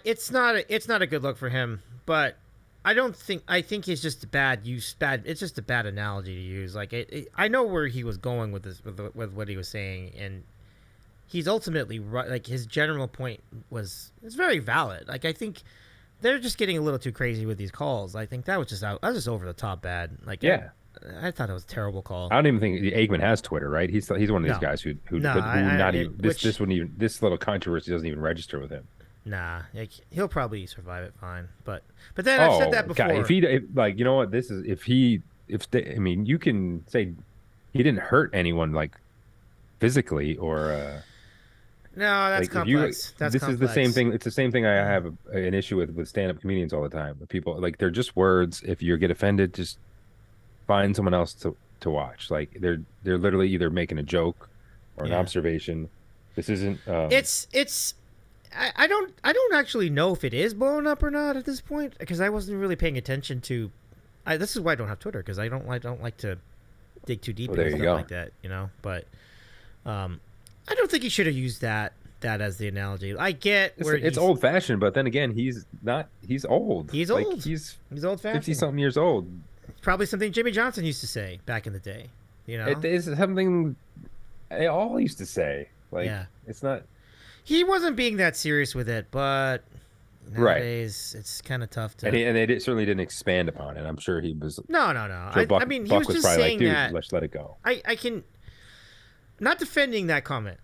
It's not a good look for him, but I think it's just it's just a bad analogy to use. Like I know where he was going with this, with what he was saying, and he's ultimately right. Like his general point it's very valid. Like I think they're just getting a little too crazy with these calls. I think that was just over the top over the top bad. Like I thought it was a terrible call. I don't even think Aikman has Twitter, right? He's one of these guys who this little controversy doesn't even register with him. Nah, like, he'll probably survive it fine. But then I've said that before. God, you know what, I mean, you can say he didn't hurt anyone like physically or. No, that's complex. This is the same thing. It's the same thing I have an issue with stand-up comedians all the time. People like they're just words. If you get offended, just find someone else to watch. Like they're literally either making a joke or an observation. This isn't. It's. I don't actually know if it is blown up or not at this point because I wasn't really paying attention to. This is why I don't have Twitter because I don't like to dig too deep into stuff like that, you know. But I don't think he should have used that as the analogy. I get where it's old fashioned, but then again, he's not. He's old. He's like, old. He's old fashioned. 50-something years old. It's probably something Jimmy Johnson used to say back in the day. You know, it is something they all used to say. Like it's not. He wasn't being that serious with it, but nowadays it's kind of tough to. And they certainly didn't expand upon it. I'm sure he was. No. Sure I mean, he was just saying like, that. Let's let it go. I can. Not defending that comment,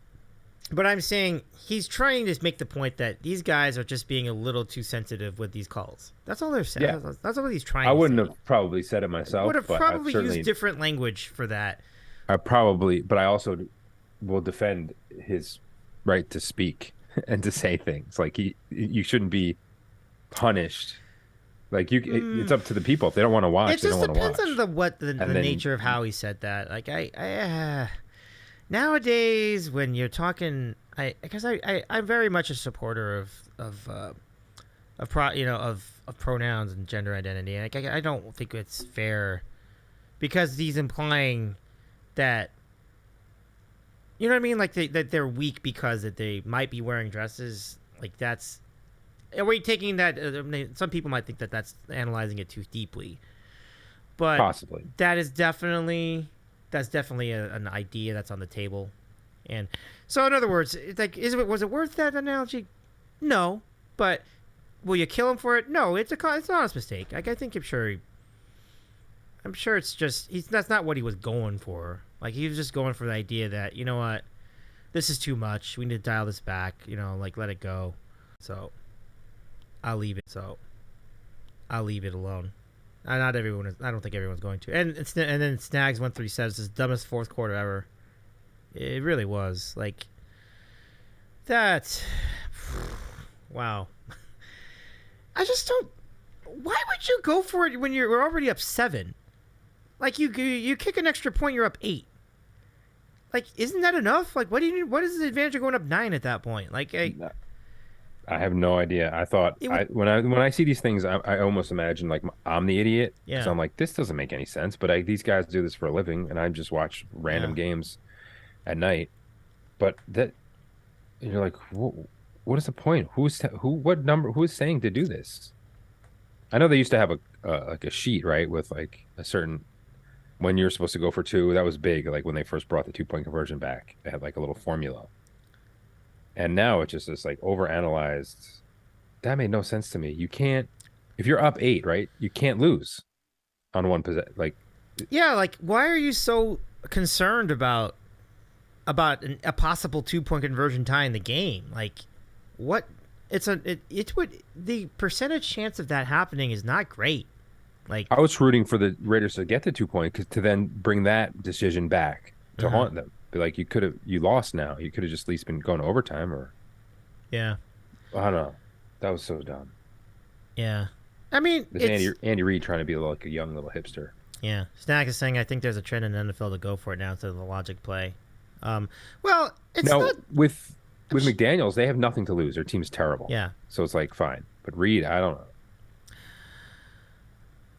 but I'm saying he's trying to make the point that these guys are just being a little too sensitive with these calls. That's all they're saying. Yeah. That's what he's trying to say. I wouldn't have probably said it myself. I would have probably used different language for that. But I also will defend his right to speak and to say things. Like you shouldn't be punished. Like it's up to the people. If they don't want to watch, they don't want to watch. It depends on the nature of how he said that. Like I nowadays when you're talking, I'm very much a supporter of pronouns and gender identity. Like I don't think it's fair because he's implying that. You know what I mean? Like that they're weak because that they might be wearing dresses. Like that's are we taking that? Some people might think that that's analyzing it too deeply, but Possibly. that's definitely an idea that's on the table. And so, in other words, it's like, was it worth that analogy? No, but will you kill him for it? No, it's an honest mistake. Like, I think I'm sure it's just that's not what he was going for. Like, he was just going for the idea that, you know what, this is too much. We need to dial this back. You know, like, let it go. So I'll leave it. Alone. Not everyone is. I don't think everyone's going to. And then Snags went through. He says it's the dumbest fourth quarter ever. It really was. Like, that's wow. I just don't. Why would you go for it when you're already up 7? Like, you kick an extra point, you're up 8. Like, isn't that enough? Like, what is the advantage of going up 9 at that point? Like, I have no idea. I thought when I see these things, I almost imagine like I'm the idiot. Yeah. So I'm like, this doesn't make any sense. But these guys do this for a living, and I just watch random games at night. But you're like, what is the point? Who is saying to do this? I know they used to have a sheet, right, with like a certain when you're supposed to go for 2. That was big. Like when they first brought the 2-point conversion back, they had like a little formula. And now it's just this like overanalyzed. That made no sense to me. You can't, if you're up 8, right? You can't lose on one possession. Like, yeah, like, why are you so concerned about a possible 2-point conversion tie in the game? Like, what? The percentage chance of that happening is not great. Like, I was rooting for the Raiders to get the 2-point to then bring that decision back to haunt them. Be like, you lost now. You could have just at least been going to overtime, or yeah, I don't know. That was so dumb. Yeah, I mean, it's Andy Reid trying to be like a young little hipster. Yeah, Snack is saying I think there's a trend in the NFL to go for it now instead of the logic play. Well, it's not with McDaniels. They have nothing to lose. Their team's terrible. Yeah, so it's like fine. But Reid, I don't know.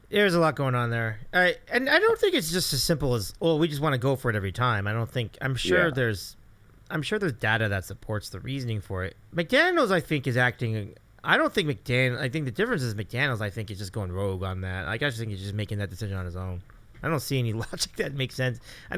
There's a lot going on there. And I don't think it's just as simple as, well, we just want to go for it every time. I'm sure there's data that supports the reasoning for it. McDaniels, I think, is acting. I think the difference is McDaniels, I think, is just going rogue on that. Like, I just think he's just making that decision on his own. I don't see any logic that makes sense. I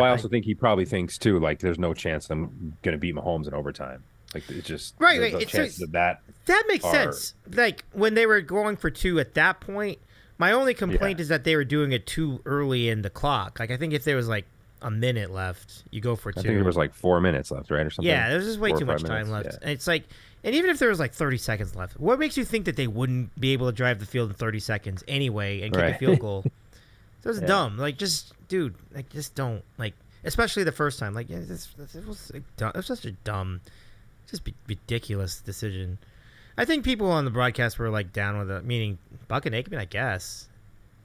also think he probably thinks too, like, there's no chance I'm going to beat Mahomes in overtime. Like, it's just right. No chances of that. That makes sense. Like, when they were going for 2 at that point, my only complaint is that they were doing it too early in the clock. Like, I think if there was like a minute left, you go for 2. I think there was like 4 minutes left, right, or something. Yeah, there's just way too much time left. Yeah. And it's like, and even if there was like 30 seconds left, what makes you think that they wouldn't be able to drive the field in 30 seconds anyway and kick a field goal? So it's dumb. Like, just, dude, like, just don't. Like, especially the first time. Like, it was such a dumb, just ridiculous decision. I think people on the broadcast were like down with it, meaning Buck and Aikman, I guess,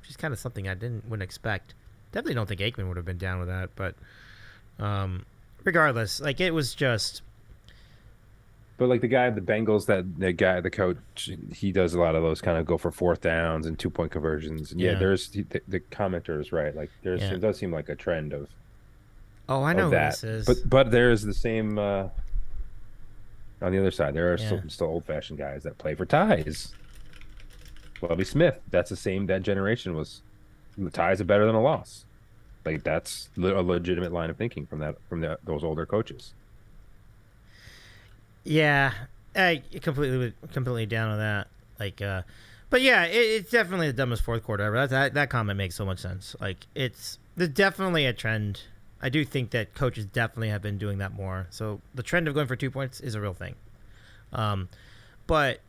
which is kind of something I wouldn't expect. Definitely don't think Aikman would have been down with that, but regardless, like, it was just. But like the Bengals, the coach, he does a lot of those kind of go for 4th downs and 2-point conversions. And there's the commenter is right. Like, it does seem like a trend of. Oh, I know who that. This is. But there's the same. On the other side, there are still old-fashioned guys that play for ties. Lovie Smith, that's the same. That generation was, the ties are better than a loss. Like, that's a legitimate line of thinking from those older coaches. Yeah, I completely down on that. Like, but yeah, it's definitely the dumbest fourth quarter ever. That comment makes so much sense. Like, there's definitely a trend. I do think that coaches definitely have been doing that more. So the trend of going for 2 points is a real thing. But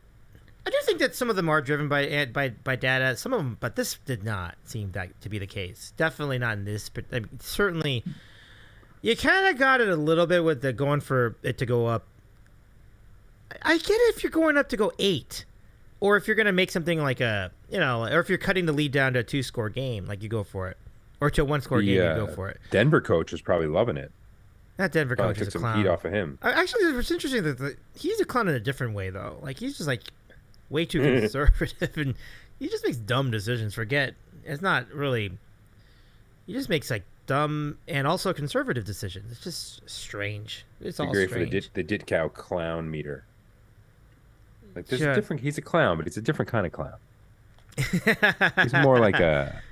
I do think that some of them are driven by data. Some of them, but this did not seem to be the case. Definitely not in this. But I mean, certainly, you kind of got it a little bit with the going for it to go up. I get it if you're going up to go 8, or if you're going to make something like or if you're cutting the lead down to a 2-score game, like, you go for it. Or to a 1-score game, you go for it. Denver coach is probably loving it. That Denver coach is a clown. Took some heat off of him. Actually, it's interesting that he's a clown in a different way, though. Like, he's just, like, way too conservative, and he just makes dumb decisions. It's not really. He just makes, like, dumb and also conservative decisions. It's just strange. It's all strange. For the Ditkow clown meter. Like there's Sure. a different. He's a clown, but he's a different kind of clown. He's more like a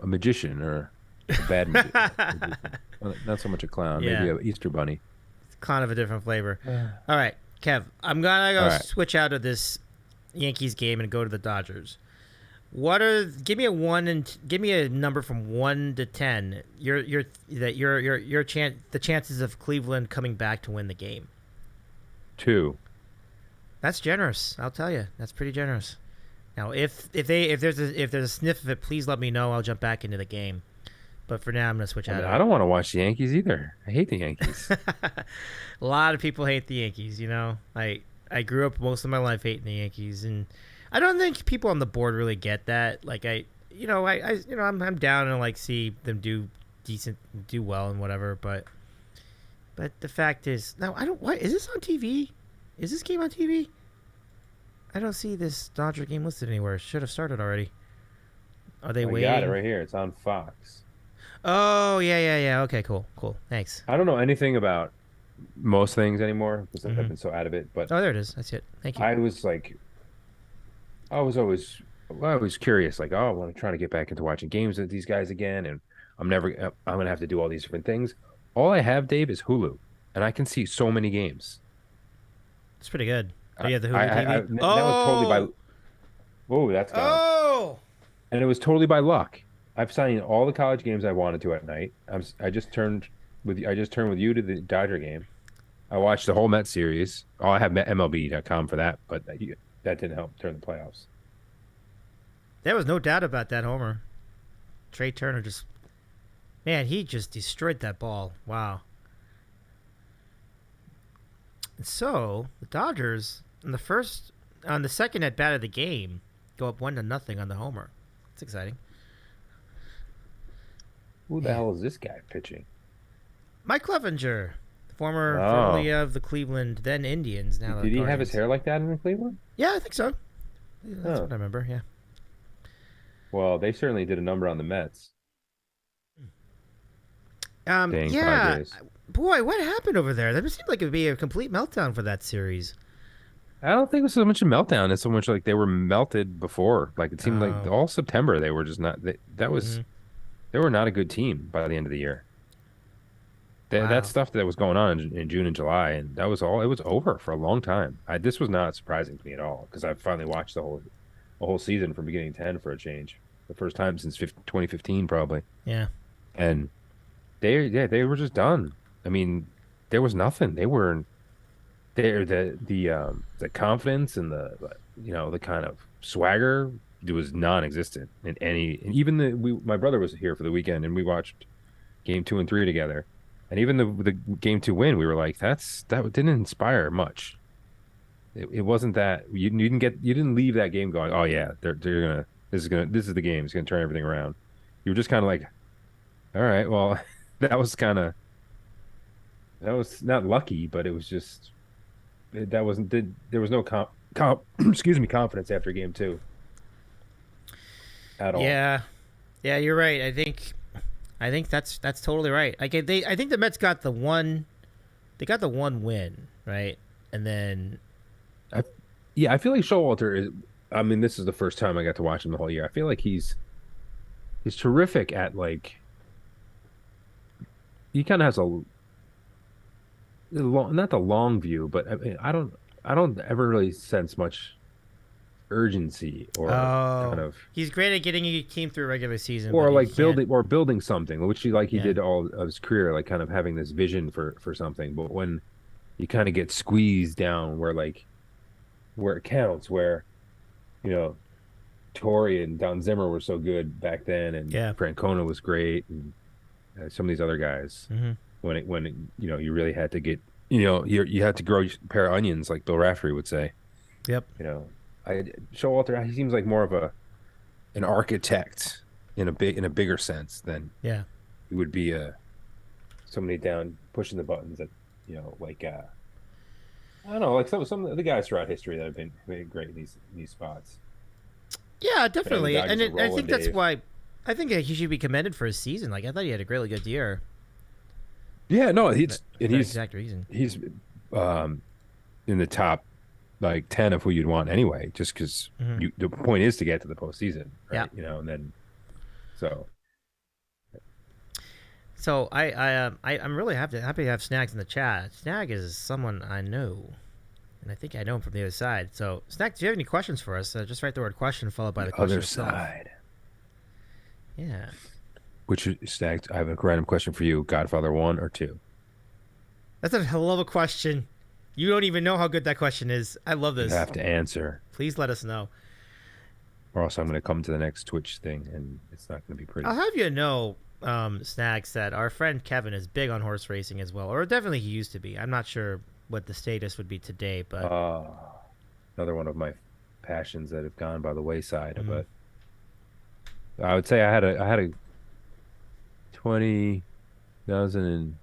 magician or a bad magician. Well, not so much a clown, Yeah. maybe an Easter bunny. Kind of a different flavor. All right, Kev, I'm gonna go All right. switch out of this Yankees game and go to the Dodgers. Give me a number from 1 to 10. The chances of Cleveland coming back to win the game. 2. That's generous. I'll tell you. That's pretty generous. Now, if there's a sniff of it, please let me know. I'll jump back into the game. But for now, I'm gonna switch out. I don't want to watch the Yankees either. I hate the Yankees. A lot of people hate the Yankees. I grew up most of my life hating the Yankees, and I don't think people on the board really get that. Like I'm down and like see them do well and whatever. But the fact is, no, I don't. What is this on TV? Is this game on TV? I don't see this Dodger game listed anywhere. It should have started already. Are they I waiting? got it right here. It's on Fox. Oh, yeah. Okay, cool. Thanks. I don't know anything about most things anymore because I've been so out of it. But Oh, there it is. That's it. Thank you. I was always curious. Like, oh, I'm trying to get back into watching games with these guys again, and I'm gonna have to do all these different things. All I have, Dave, is Hulu, and I can see so many games. It's pretty good. Oh, you have the Hulu TV? That was totally by. Whoa, that's gone. Oh! And it was totally by luck. I've signed all the college games I wanted to at night. I just turned with you to the Dodger game. I watched the whole Mets series. Oh, I have MLB.com for that, but that didn't help during the playoffs. There was no doubt about that homer. Trey Turner he just destroyed that ball. Wow. And so the Dodgers on the second at bat of the game go up 1-0 on the homer. It's exciting. Who the hell is this guy pitching? Mike Clevenger, formerly of the Cleveland then Indians. Now Did he have Guardians. his hair like that in Cleveland? Yeah, I think so. Yeah, that's Oh. what I remember. Yeah. Well, they certainly did a number on the Mets. Dang, Yeah. Padres. Boy, what happened over there? That seemed like it would be a complete meltdown for that series. I don't think it was so much a meltdown. It's so much like they were melted before. Like it seemed like all September they were just not. They were not a good team by the end of the year. That stuff that was going on in June and July, and that was all. It was over for a long time. This was not surprising to me at all because I finally watched the whole season from beginning to end for a change. The first time since 2015 probably. Yeah. And they were just done. I mean, there was nothing. They were the confidence and the kind of swagger was non-existent in any. And even my brother was here for the weekend and we watched game 2 and 3 together. And even the game 2 win, we were like, that didn't inspire much. It wasn't that you didn't leave that game going, oh yeah, this is the game. It's gonna turn everything around. You were just kind of like, all right, well, that was not lucky, but it was just there was no confidence after game 2 at all. Yeah, you're right. I think that's totally right. I think the Mets got the one win, right? And then I feel like Showalter is. I mean, this is the first time I got to watch him the whole year. I feel like he's terrific at like. He kind of has not the long view, but I don't ever really sense much urgency or kind of. He's great at getting your team through a regular season, Or but like he can't- building something, which he did all of his career, like kind of having this vision for something. But when you kind of get squeezed down where it counts, where Torrey and Don Zimmer were so good back then, and Francona was great, and some of these other guys. Mm-hmm. When you really had to get you had to grow a pair of onions, like Bill Raftery would say. Yep. Showalter, he seems like more of an architect in a bigger sense than he would be somebody down pushing the buttons that I don't know, like some of the guys throughout history that have been great in these spots. Yeah, definitely, Dodgers and are I rolling, think that's Dave. why I think he should be commended for his season. Like I thought he had a really good year. Yeah, no, For that exact reason. he's in the top like 10 of who you'd want anyway, just because the point is to get to the postseason, right? Yeah. And then so. So I'm really happy to have Snags in the chat. Snag is someone I know, and I think I know him from the other side. So Snag, do you have any questions for us? Just write the word question followed by the question Other itself. side. Yeah. Which Snags? I have a random question for you. Godfather 1 or 2? That's a hell of a question. You don't even know how good that question is. I love this. You have to answer, Please let us know. or else I'm going to come to the next Twitch thing, and it's not going to be pretty. I'll have you know, Snags, that our friend Kevin is big on horse racing as well, or definitely he used to be. I'm not sure what the status would be today, but Another one of my passions that have gone by the wayside. But I would say I had a 20,000 and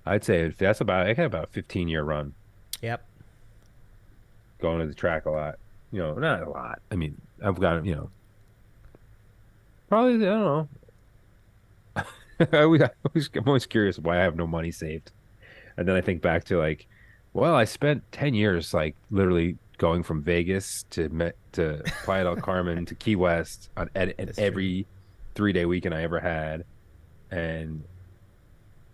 I'd say that's about, I had about a 15-year run. Yep. Going to the track a lot. Not a lot. I mean, I've got, probably, I don't know. I'm always curious why I have no money saved. And then I think back to like, well, I spent 10 years like literally going from Vegas to Playa del Carmen to Key West on every 3-day weekend I ever had. And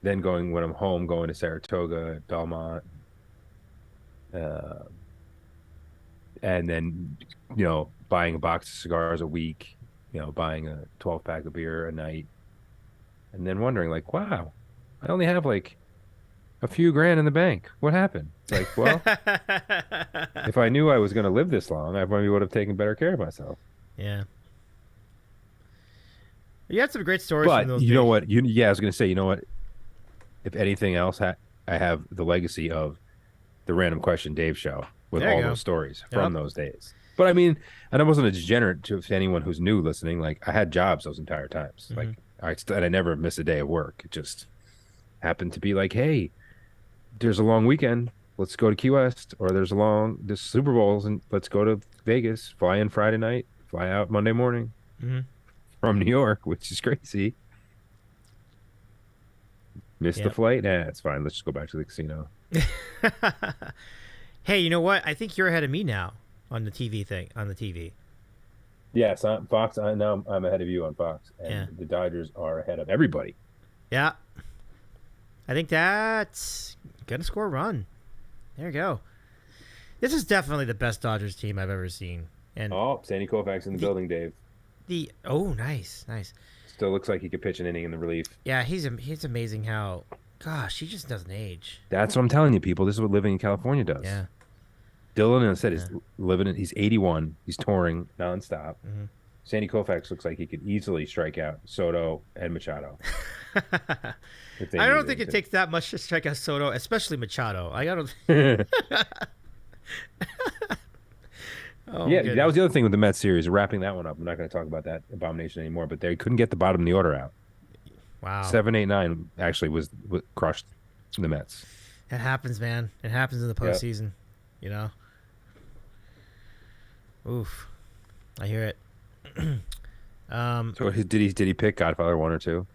then when I'm home, going to Saratoga, Belmont, and then, buying a box of cigars a week, buying a 12-pack of beer a night, and then wondering like, wow, I only have like a few grand in the bank. What happened? It's like, well, if I knew I was going to live this long, I probably would have taken better care of myself. Yeah. You had some great stories. But from those you know days. what? I was going to say, you know what? If anything else, I have the legacy of the Random Question Dave show with There you all go. those stories from those days. But I mean, and I wasn't a degenerate to anyone who's new listening. Like I had jobs those entire times. Like I never missed a day of work. It just happened to be like, hey, there's a long weekend. Let's go to Key West, or there's Super Bowls, and let's go to Vegas. Fly in Friday night, fly out Monday morning from New York, which is crazy. Missed the flight? Nah, it's fine. Let's just go back to the casino. Hey, you know what? I think you're ahead of me now on the TV thing. On the TV. Yes, Fox. Now I'm ahead of you on Fox, and the Dodgers are ahead of everybody. Yeah. I think that's gonna score a run. There you go. This is definitely the best Dodgers team I've ever seen. And Sandy Koufax in the building, Dave. Nice. Still looks like he could pitch an inning in the relief. Yeah, he's amazing how, gosh, he just doesn't age. That's what I'm telling you, people. This is what living in California does. Yeah. Dylan said he's living. He's 81. He's touring nonstop. Sandy Koufax looks like he could easily strike out Soto and Machado. I don't think it takes that much to strike out Soto, especially Machado. I gotta. Goodness. That was the other thing with the Mets series. Wrapping that one up. I'm not going to talk about that abomination anymore. But they couldn't get the bottom of the order out. Wow. 7, 8, 9 actually was crushed the Mets. It happens, man. It happens in the postseason. Oof. I hear it. So did he pick Godfather 1 or 2?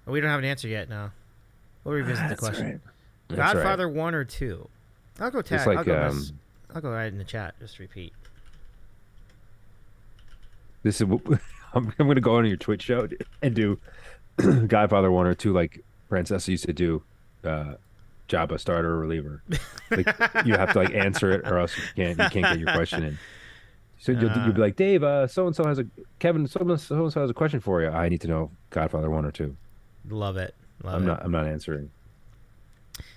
We don't have an answer yet. No. We'll revisit the question. Right. Godfather 1 or 2. I'll go tag. Like, I'll go right in the chat. Just repeat. This is. I'm going to go on your Twitch show and do Godfather 1 or 2 like Francesa used to do. Jabba, starter or reliever. Like you have to like answer it, or else you can't get your question in. So you'll be like, Dave, so and so has a question for you. I need to know Godfather 1 or 2. Love it. I'm not answering.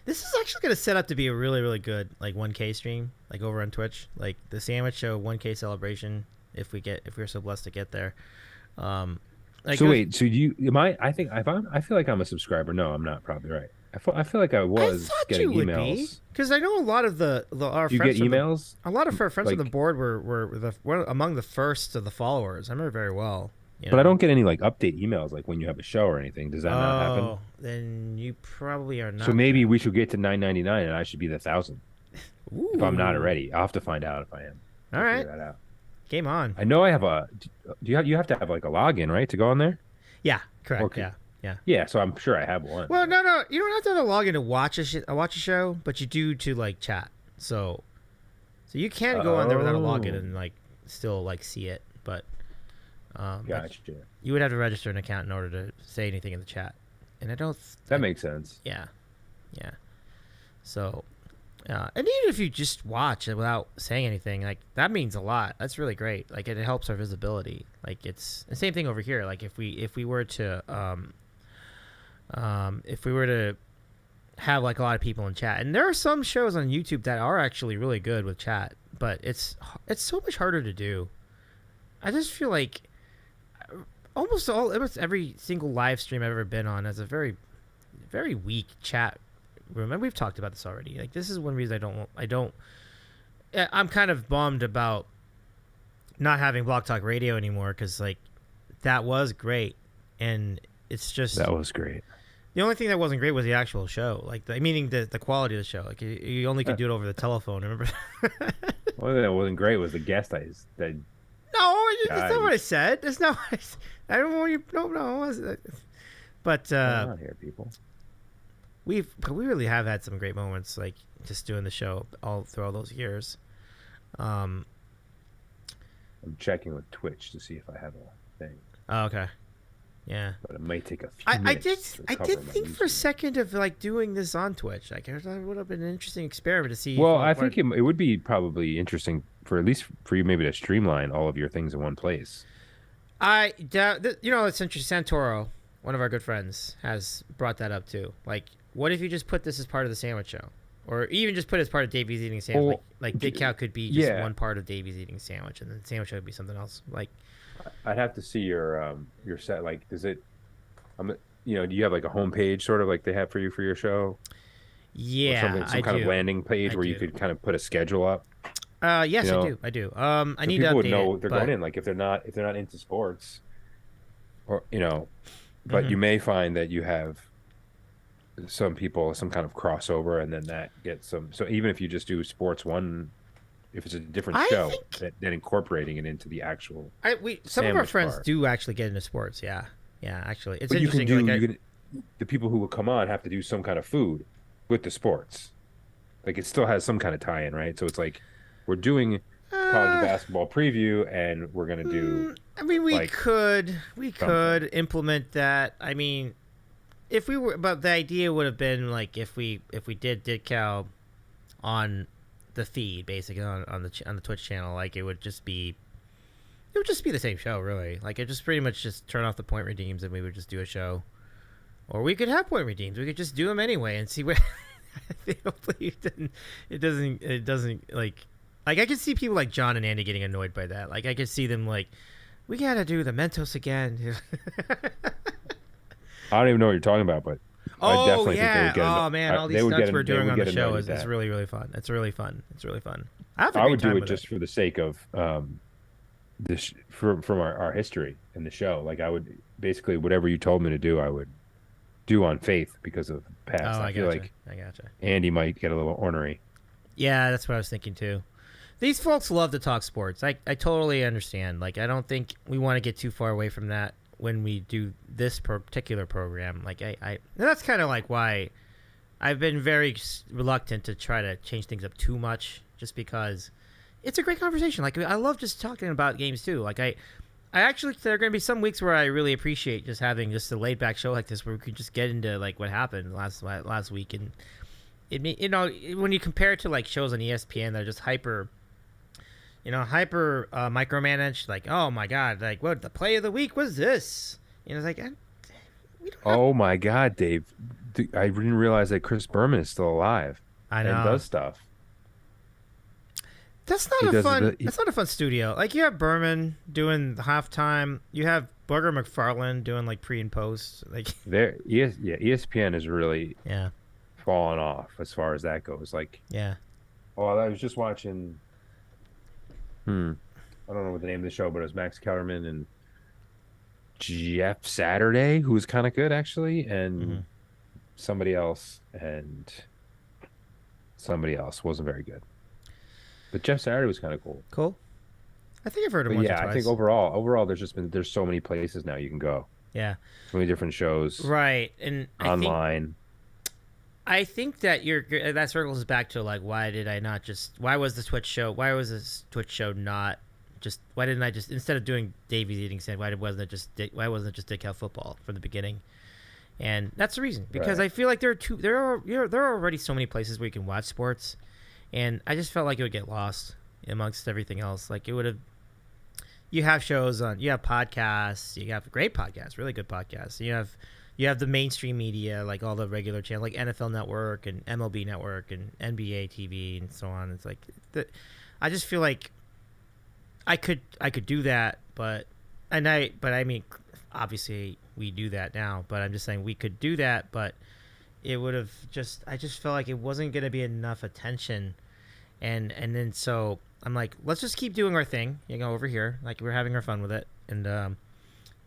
This is actually going to set up to be a really, really good like 1K stream, like over on Twitch, like the Sandwich Show 1K celebration. If we're so blessed to get there. Wait, so I feel like I'm a subscriber. No, I'm not. Probably right. I feel like I was getting emails. Because I know a lot of our you friends. Get emails? A lot of our friends on the board were among the first of the followers. I remember very well. But I don't get any like update emails like when you have a show or anything. Does that not happen? Oh, then you probably are not. So maybe we should get to $9.99 and I should be the 1,000. If I'm not already, I'll have to find out if I am. All right. Figure that out. Game on. I know I have you have to have like a login, right, to go on there? Yeah, correct. Okay. Yeah. Yeah, so I'm sure I have one. Well, no, you don't have to have a login to watch a show, but you do to like chat. So So you can go on there without a login and like still like see it, but Gotcha. you would have to register an account in order to say anything in the chat. And I don't. That makes sense. Yeah. So, and even if you just watch it without saying anything, like that means a lot. That's really great. Like it helps our visibility. Like it's the same thing over here. Like if we were to have like a lot of people in chat, and there are some shows on YouTube that are actually really good with chat, but it's so much harder to do. I just feel like almost every single live stream I've ever been on has a very, very weak chat room, and we've talked about this already. Like this is one reason I'm kind of bummed about not having Block Talk Radio anymore, because like that was great, and it's just That was great. the only thing that wasn't great was the actual show, like meaning the quality of the show. Like you only could do it over the telephone. Remember? One thing that wasn't great was the guest that. No, that's not what I said. That's not what I said. I don't want you. No. But I'm not here, people. we really have had some great moments, like just doing the show all through all those years. I'm checking with Twitch to see if I have a thing. Oh, okay. Yeah. But it might take a few I minutes. did think for a second of like doing this on Twitch. Like it would have been an interesting experiment to see. Well, I think it would be probably interesting for at least for you maybe to streamline all of your things in one place. It's interesting. Santoro, one of our good friends, has brought that up too. Like, what if you just put this as part of the sandwich show, or even just put it as part of Davey's Eating Sandwich? Like Big Cow could be just one part of Davey's Eating Sandwich, and then the sandwich show would be something else. Like, I'd have to see your set. Like, does it? Do you have like a homepage sort of like they have for you for your show? Yeah, some kind of landing page where you could kind of put a schedule up. Yes, I do. I need to update people would know they're but... going in. Like if they're not into sports, or but you may find that you have some people some kind of crossover, and then that gets some. So even if you just do sports one, if it's a different show, then incorporating it into the actual. Some of our friends do actually get into sports. Yeah, actually, it's but interesting. The people who will come on have to do some kind of food with the sports. Like it still has some kind of tie-in, right? So it's like we're doing college basketball preview, and we're gonna do. I mean, we could implement that. I mean, if we were, but the idea would have been like if we did Cow on the feed, basically on the Twitch channel, like it would just be the same show, really. Like it just pretty much just turn off the point redeems, and we would just do a show, or we could have point redeems. We could just do them anyway and see what. Hopefully it doesn't like I can see people like John and Andy getting annoyed by that. Like I could see them like, we gotta do the Mentos again. I don't even know what you're talking about, but I definitely think they would get. Oh man, all these stunts we're doing on the show is really, really fun. It's really fun. I would do it just for the sake of this from our history in the show. Like I would basically whatever you told me to do, I would do on faith because of past. I feel like I gotcha. Andy might get a little ornery. Yeah, that's what I was thinking too. These folks love to talk sports. I totally understand. Like I don't think we want to get too far away from that when we do this particular program. Like and that's kind of like why I've been very reluctant to try to change things up too much, just because it's a great conversation. Like I love just talking about games too. Like I actually, there are going to be some weeks where I really appreciate just having just a laid back show like this, where we could just get into like what happened last week, and when you compare it to like shows on ESPN that are just hyper micromanaged, like, oh my god, like what the play of the week was this? It's like, oh my god, Dave, I didn't realize that Chris Berman is still alive. I know. And does stuff. That's not a fun studio. Like you have Berman doing the halftime. You have Booger McFarland doing like pre and post. Like ESPN is really fallen off as far as that goes. Like I was just watching. I don't know what the name of the show, but it was Max Kellerman and Jeff Saturday, who was kind of good actually, and somebody else wasn't very good. But Jeff Saturday was kind of cool. Cool. I think I've heard him once or twice. I think overall, there's so many places now you can go. Yeah. So many different shows. Right, and online. I think that that circles back to like why was this Twitch show not just why didn't I just instead of doing Davey's eating sandwich why wasn't it just Dick Cow Football from the beginning? And that's the reason because I feel like there are already so many places where you can watch sports, and I just felt like it would get lost amongst everything else. Like it would have. You have shows you have podcasts, you have great podcasts, really good podcasts. You have the mainstream media, like all the regular channels, like NFL Network and MLB Network and NBA TV and so on. It's like I just feel like I could do that, but I mean, obviously we do that now. But I'm just saying we could do that, but it would have I just felt like it wasn't going to be enough attention, and then so I'm like, let's just keep doing our thing, over here, like we're having our fun with it, and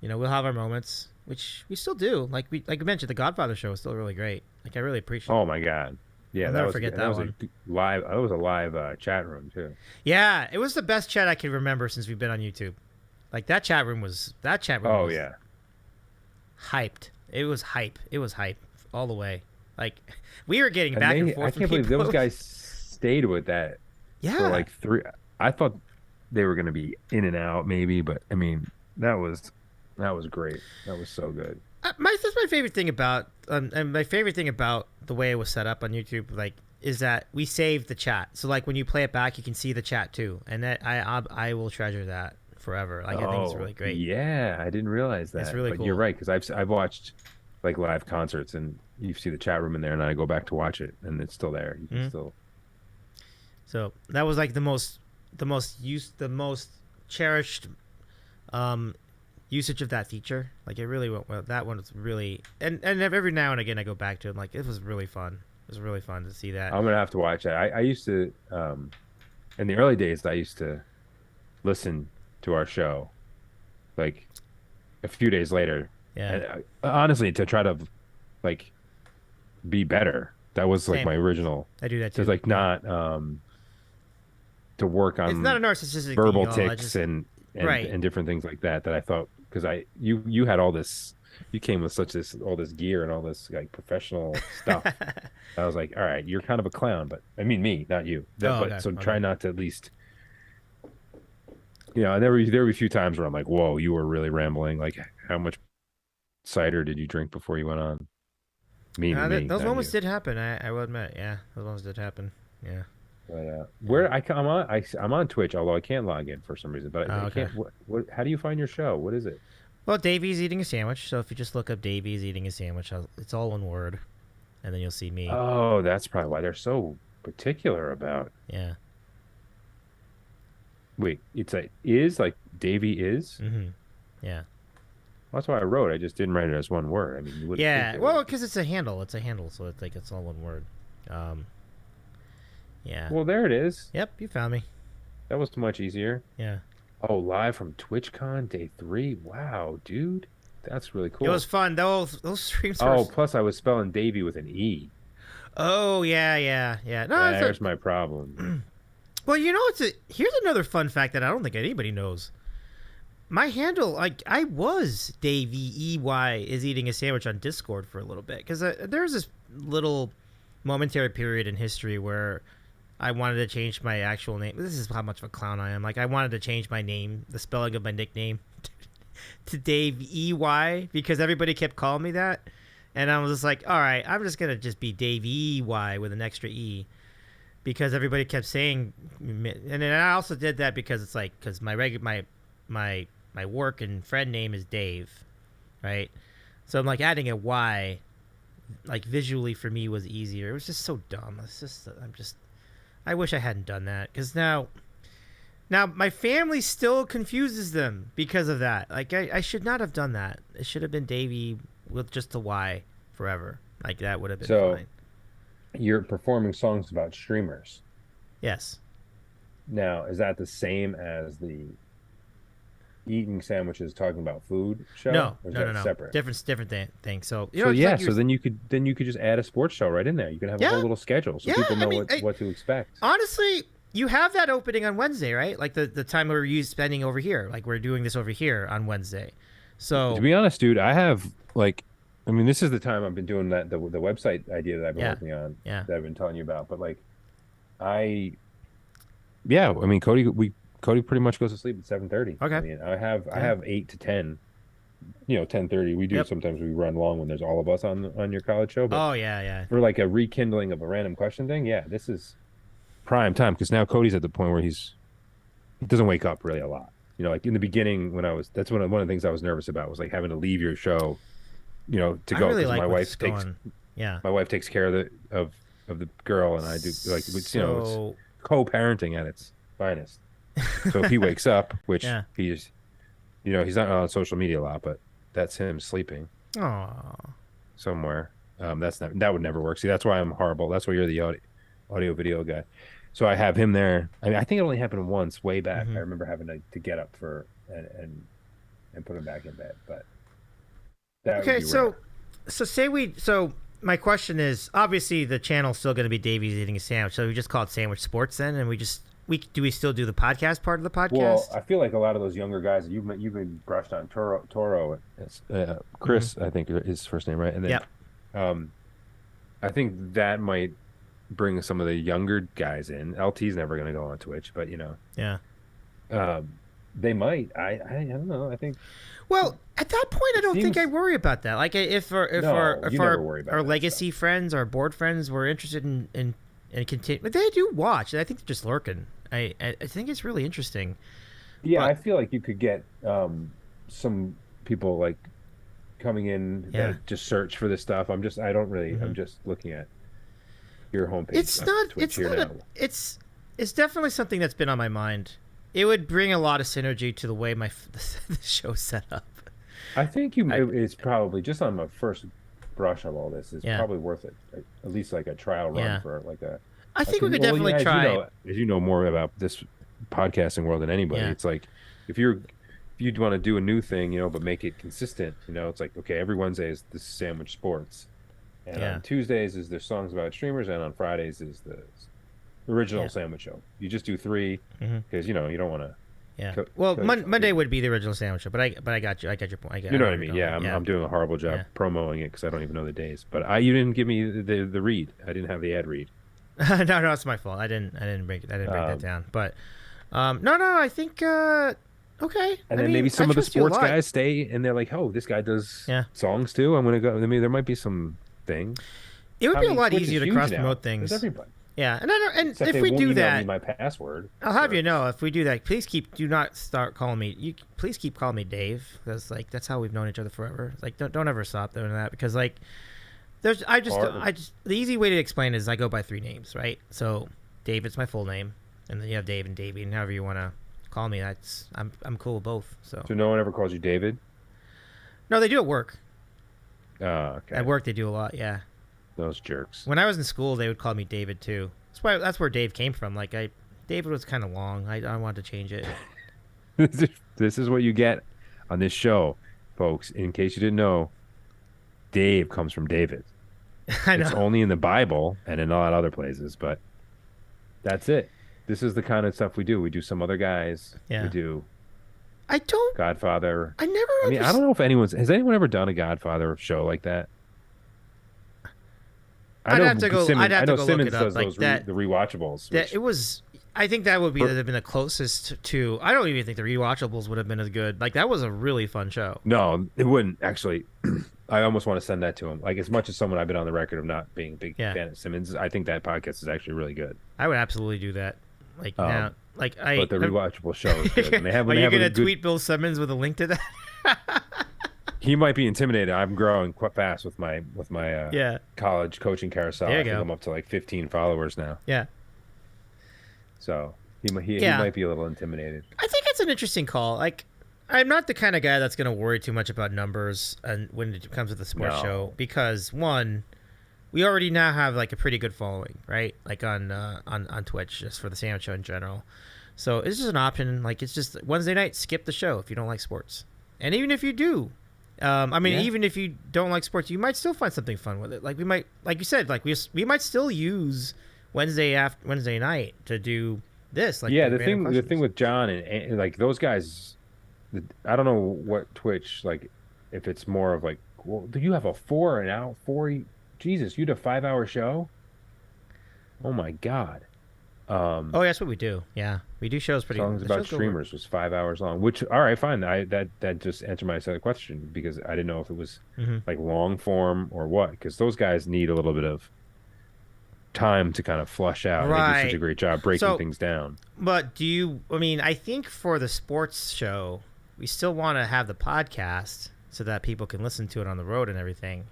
we'll have our moments. Which we still do. Like we mentioned, the Godfather show is still really great. Like I really appreciate it. Oh my God. Yeah, I'll never forget that one. That was a live chat room too. Yeah, it was the best chat I can remember since we've been on YouTube. Like that chat room was yeah. Hyped. It was hype. It was hype all the way. Like we were getting back and forth. I can't believe those guys stayed with that. Yeah. For like 3. I thought they were going to be in and out maybe, but I mean, that was great. That was so good. That's my favorite thing about, and my favorite thing about the way it was set up on YouTube, like, is that we saved the chat. So, like, when you play it back, you can see the chat too, and that I will treasure that forever. Like, I think it's really great. Yeah, I didn't realize that. It's really but cool. You're right because I've watched like live concerts, and you see the chat room in there, and I go back to watch it, and it's still there. You can still. So that was like the most cherished usage of that feature. Like it really went well. That one was really and every now and again I go back to it. I'm like, it was really fun. It was really fun to see that. I'm gonna have to watch that. I used to in the early days I used to listen to our show like a few days later. Yeah. And, honestly, to try to like be better. That was like Same. my original. I do that too. To like not to work on it's not a narcissistic verbal thing, tics and right. different things like that I thought because you had all this, you came with all this gear and all this like professional stuff. I was like, all right, you're kind of a clown, but I mean me, not you. Try not to at least, and there were a few times where I'm like, whoa, you were really rambling. Like, how much cider did you drink before you went on? Those moments did happen. I will admit, yeah, those moments did happen. Yeah. But I'm on Twitch, although I can't log in for some reason. But I can't. How do you find your show? What is it? Well, Davey's Eating a Sandwich. So if you just look up Davey's Eating a Sandwich, it's all one word, and then you'll see me. Oh, that's probably why they're so particular about. Yeah. Wait, it's like Davey is. Mm-hmm. Yeah. That's why I wrote. I just didn't write it as one word. I mean, you wouldn't. Yeah. Well, because it's a handle. It's a handle, so it's like it's all one word. Yeah. Well, there it is. Yep, you found me. That was much easier. Yeah. Oh, live from TwitchCon day 3. Wow, dude, that's really cool. It was fun. Those streams. Oh, plus I was spelling Davey with an E. Oh yeah. No, there's my problem. Well, here's another fun fact that I don't think anybody knows. My handle, like I was Davey EY is eating a sandwich on Discord for a little bit because there's this little momentary period in history where I wanted to change my actual name. This is how much of a clown I am. Like, I wanted to change my name, the spelling of my nickname, to Dave EY because everybody kept calling me that. And I was just like, all right, I'm just going to just be Dave EY with an extra E because everybody kept saying. And then I also did that because it's like, because my work and friend name is Dave, right? So I'm like adding a Y, like visually for me was easier. It was just so dumb. I wish I hadn't done that because now my family still confuses them because of that. Like I should not have done that. It should have been Davey with just the Y forever. Like that would have been fine. You're performing songs about streamers. Yes. Now, is that the same as the eating sandwiches talking about food show? No. Separate. Different thing. So then you could just add a sports show right in there. You could have a whole little schedule so people know what to expect. Honestly, you have that opening on Wednesday, right? Like the time we're spending over here. Like we're doing this over here on Wednesday. So to be honest, dude, I have like I mean, this is the time I've been doing the website idea that I've been Yeah. working on, Yeah. that I've been telling you about. But like, yeah, I mean, Cody pretty much goes to sleep at 7:30. Okay. I mean, I have 8 to 10. 10:30. We do Yep. sometimes we run long when there's all of us on your college show. But Oh yeah. for like a rekindling of a random question thing, yeah, this is prime time because now Cody's at the point where he doesn't wake up really a lot. Like in the beginning that's one of the things I was nervous about was like having to leave your show, to I go really because like my what's wife takes going. Yeah. my wife takes care of the girl and I do like it's So co-parenting at its finest. So if he wakes up, which Yeah. he's not on social media a lot, but that's him sleeping Aw. somewhere. That would never work. See, that's why I'm horrible. That's why you're the audio video guy. So I have him there. I mean, I think it only happened once way back. I remember having to get up and put him back in bed. But that would Okay, be so rare. so my question is obviously the channel's still going to be Davey's eating a sandwich, so we just call it Sandwich Sports then, and we still do the podcast part of the podcast? Well, I feel like a lot of those younger guys you've been brushed on Toro. Chris, I think is his first name, right? And then, Yep. I think that might bring some of the younger guys in. LT's never going to go on Twitch, but Yeah. they might. I don't know. I think. Well, at that point, I don't think seems- I worry about that. Like, if No, you never worry about our that legacy friends, our board friends, were interested in continue, but they do watch. I think they're just lurking. I think it's really interesting. Yeah, But- I feel like you could get some people like coming in Yeah. that just search for this stuff. I'm just looking at your homepage. It's on not. Twitch It's here not. now. It's definitely something that's been on my mind. It would bring a lot of synergy to the way the show's set up. I think it's probably just on my first brush of all this. It's Yeah. probably worth it. At least like a trial run Yeah. for like a. I think we could Well, definitely yeah, try. As you know more about this podcasting world than anybody. Yeah. It's like if you'd want to do a new thing, but make it consistent. It's like okay, every Wednesday is the Sandwich Sports, and Yeah. on Tuesdays is their songs about streamers, and on Fridays is the original Yeah. Sandwich Show. You just do 3 because you don't want to. Yeah. Co- Well, co- Monday would be the original sandwich show, but I got you. I got your point. You know what I mean? Yeah, I'm doing a horrible job Yeah. promoting it because I don't even know the days. But you didn't give me the read. I didn't have the ad read. no, it's my fault. I didn't break that down. But no, I think okay. And I then mean, maybe some I of the trust you a sports lot. guys stay and they're like, oh, this guy does Yeah. songs too. I'm gonna go. I mean, there might be some thing. It would I be mean, a lot Twitch is easier to huge cross now. promote There's things. everybody. Yeah, and Except if they we won't do email that, me my password. I'll have you know if we do that. Please do not start calling me. Please keep calling me Dave because like that's how we've known each other forever. Like don't ever stop doing that because like the easy way to explain is I go by 3 names, right? So David's my full name, and then you have Dave and Davey, and however you want to call me, I'm cool with both. So no one ever calls you David. no, they do at work. Oh, okay. At work they do a lot. Yeah. Those jerks. When I was in school, they would call me David too. That's where Dave came from. Like David was kind of long. I wanted to change it. This is what you get on this show, folks. In case you didn't know, Dave comes from David. I know. It's only in the Bible and in a lot of other places, but that's it. This is the kind of stuff we do. We do some other guys. Yeah. We do I don't. Godfather. I never. I mean, I don't know if has anyone ever done a Godfather show like that? I'd have to go look Simmons it up, does like those that- the rewatchables. That which- it was. I think that would have been the closest to. I don't even think the rewatchables would have been as good. Like that was a really fun show. No, it wouldn't actually. I almost want to send that to him. Like as much as someone I've been on the record of not being a big Yeah. fan of Simmons, I think that podcast is actually really good. I would absolutely do that. Like now, like But the rewatchable show is good. And they have, Are when they you have a gonna good- tweet Bill Simmons with a link to that? He might be intimidated. I'm growing quite fast with my Yeah. college coaching carousel. There you I think go. I'm up to like 15 followers now. Yeah. So he Yeah. might be a little intimidated. I think it's an interesting call. Like, I'm not the kind of guy that's going to worry too much about numbers and when it comes to the sports No. show because one, we already now have like a pretty good following, right? Like on Twitch, just for the Sandwich Show in general. So it's just an option. Like it's just Wednesday night, skip the show if you don't like sports, and even if you do. Even if you don't like sports, you might still find something fun with it. Like we might, like you said, like we might still use Wednesday night to do this. Like Yeah, the the random thing questions. with John and like those guys, I don't know what Twitch like if it's more of like, well, do you have a 4 Jesus, you had a 5 hour show? Oh my God. Oh, that's what we do. Yeah, we do shows pretty. Songs the about shows go- streamers was 5 hours long, which, all right, fine. That just answered my second question because I didn't know if it was like long form or what, because those guys need a little bit of time to kind of flush out. And they do such Right. a great job breaking things down. But do you? I mean, I think for the sports show, we still want to have the podcast so that people can listen to it on the road and everything.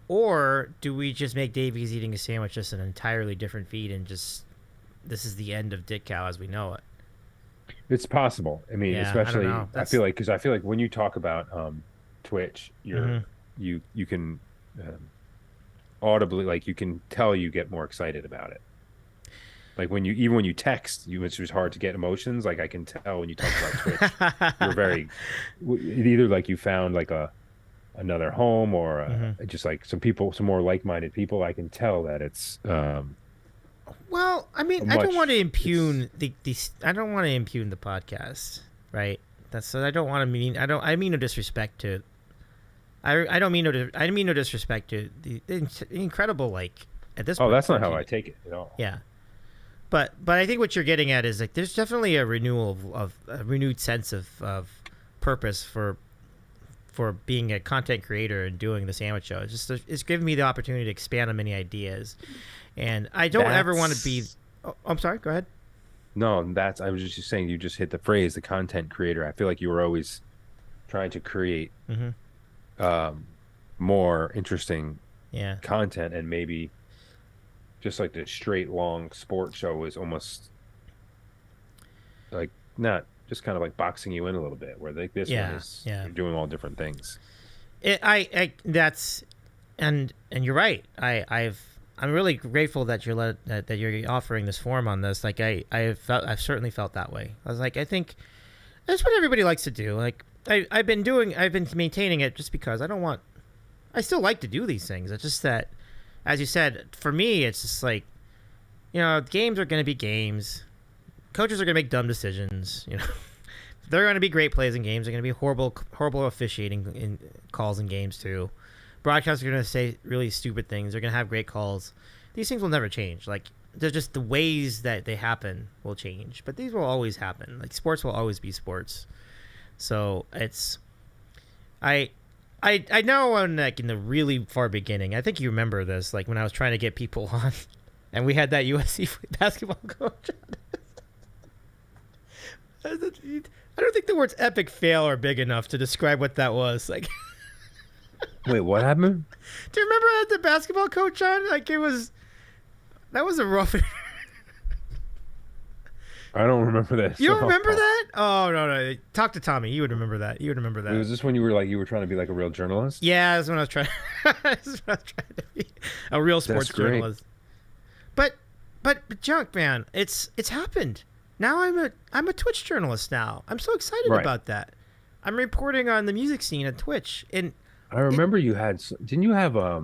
Or do we just make Davey's Eating a Sandwich just an entirely different feed and just this is the end of Dick Cow as we know it? It's possible. I mean, Yeah, I don't especially know. I feel like when you talk about Twitch, you can audibly, like, you can tell you get more excited about it. Like when you text, it's just hard to get emotions. Like I can tell when you talk about Twitch, you're very either like you found like another home or just like some more like-minded people. I can tell that it's Well, I mean, I don't want to impugn I don't want to impugn the podcast, right? I don't want to mean I mean no disrespect to. I don't mean no disrespect to the incredible, like, at this point. Oh, that's not how I take it at all. Yeah. But I think what you're getting at is like there's definitely a renewal of a renewed sense of purpose for being a content creator and doing the sandwich show. It's giving me the opportunity to expand on many ideas, and I don't ever want to be. Oh, I'm sorry. Go ahead. No, I was just saying, you just hit the phrase, the content creator. I feel like you were always trying to create more interesting content, and maybe just like the straight long sports show is almost like not just kind of like boxing you in a little bit, where like this one is you're doing all different things. That's and you're right. I'm really grateful that you're offering this forum on this. Like I've certainly felt that way. I was like, I think that's what everybody likes to do. Like I've been maintaining it just because I still like to do these things. It's just that, as you said, for me, it's just like, games are going to be games. Coaches are going to make dumb decisions. They're going to be great plays in games. They're going to be horrible officiating in calls in games too. Broadcasters are going to say really stupid things. They're going to have great calls. These things will never change. Like, they're just the ways that they happen will change, but these will always happen. Like, sports will always be sports. So I know when, like, in the really far beginning, I think you remember this, like when I was trying to get people on, and we had that USC basketball coach on. I don't think the words epic fail are big enough to describe what that was. Like, wait, what happened? do you remember I had the basketball coach on? Like, that was a rough. I don't remember this. You don't remember that? Oh, no. Talk to Tommy. You would remember that. Was this when you were trying to be like a real journalist? Yeah, that's when I was trying. That's when I was trying to be a real sports journalist. But Junk, man, it's happened. Now I'm a Twitch journalist now. I'm so excited about that. I'm reporting on the music scene at Twitch, and I remember didn't you have a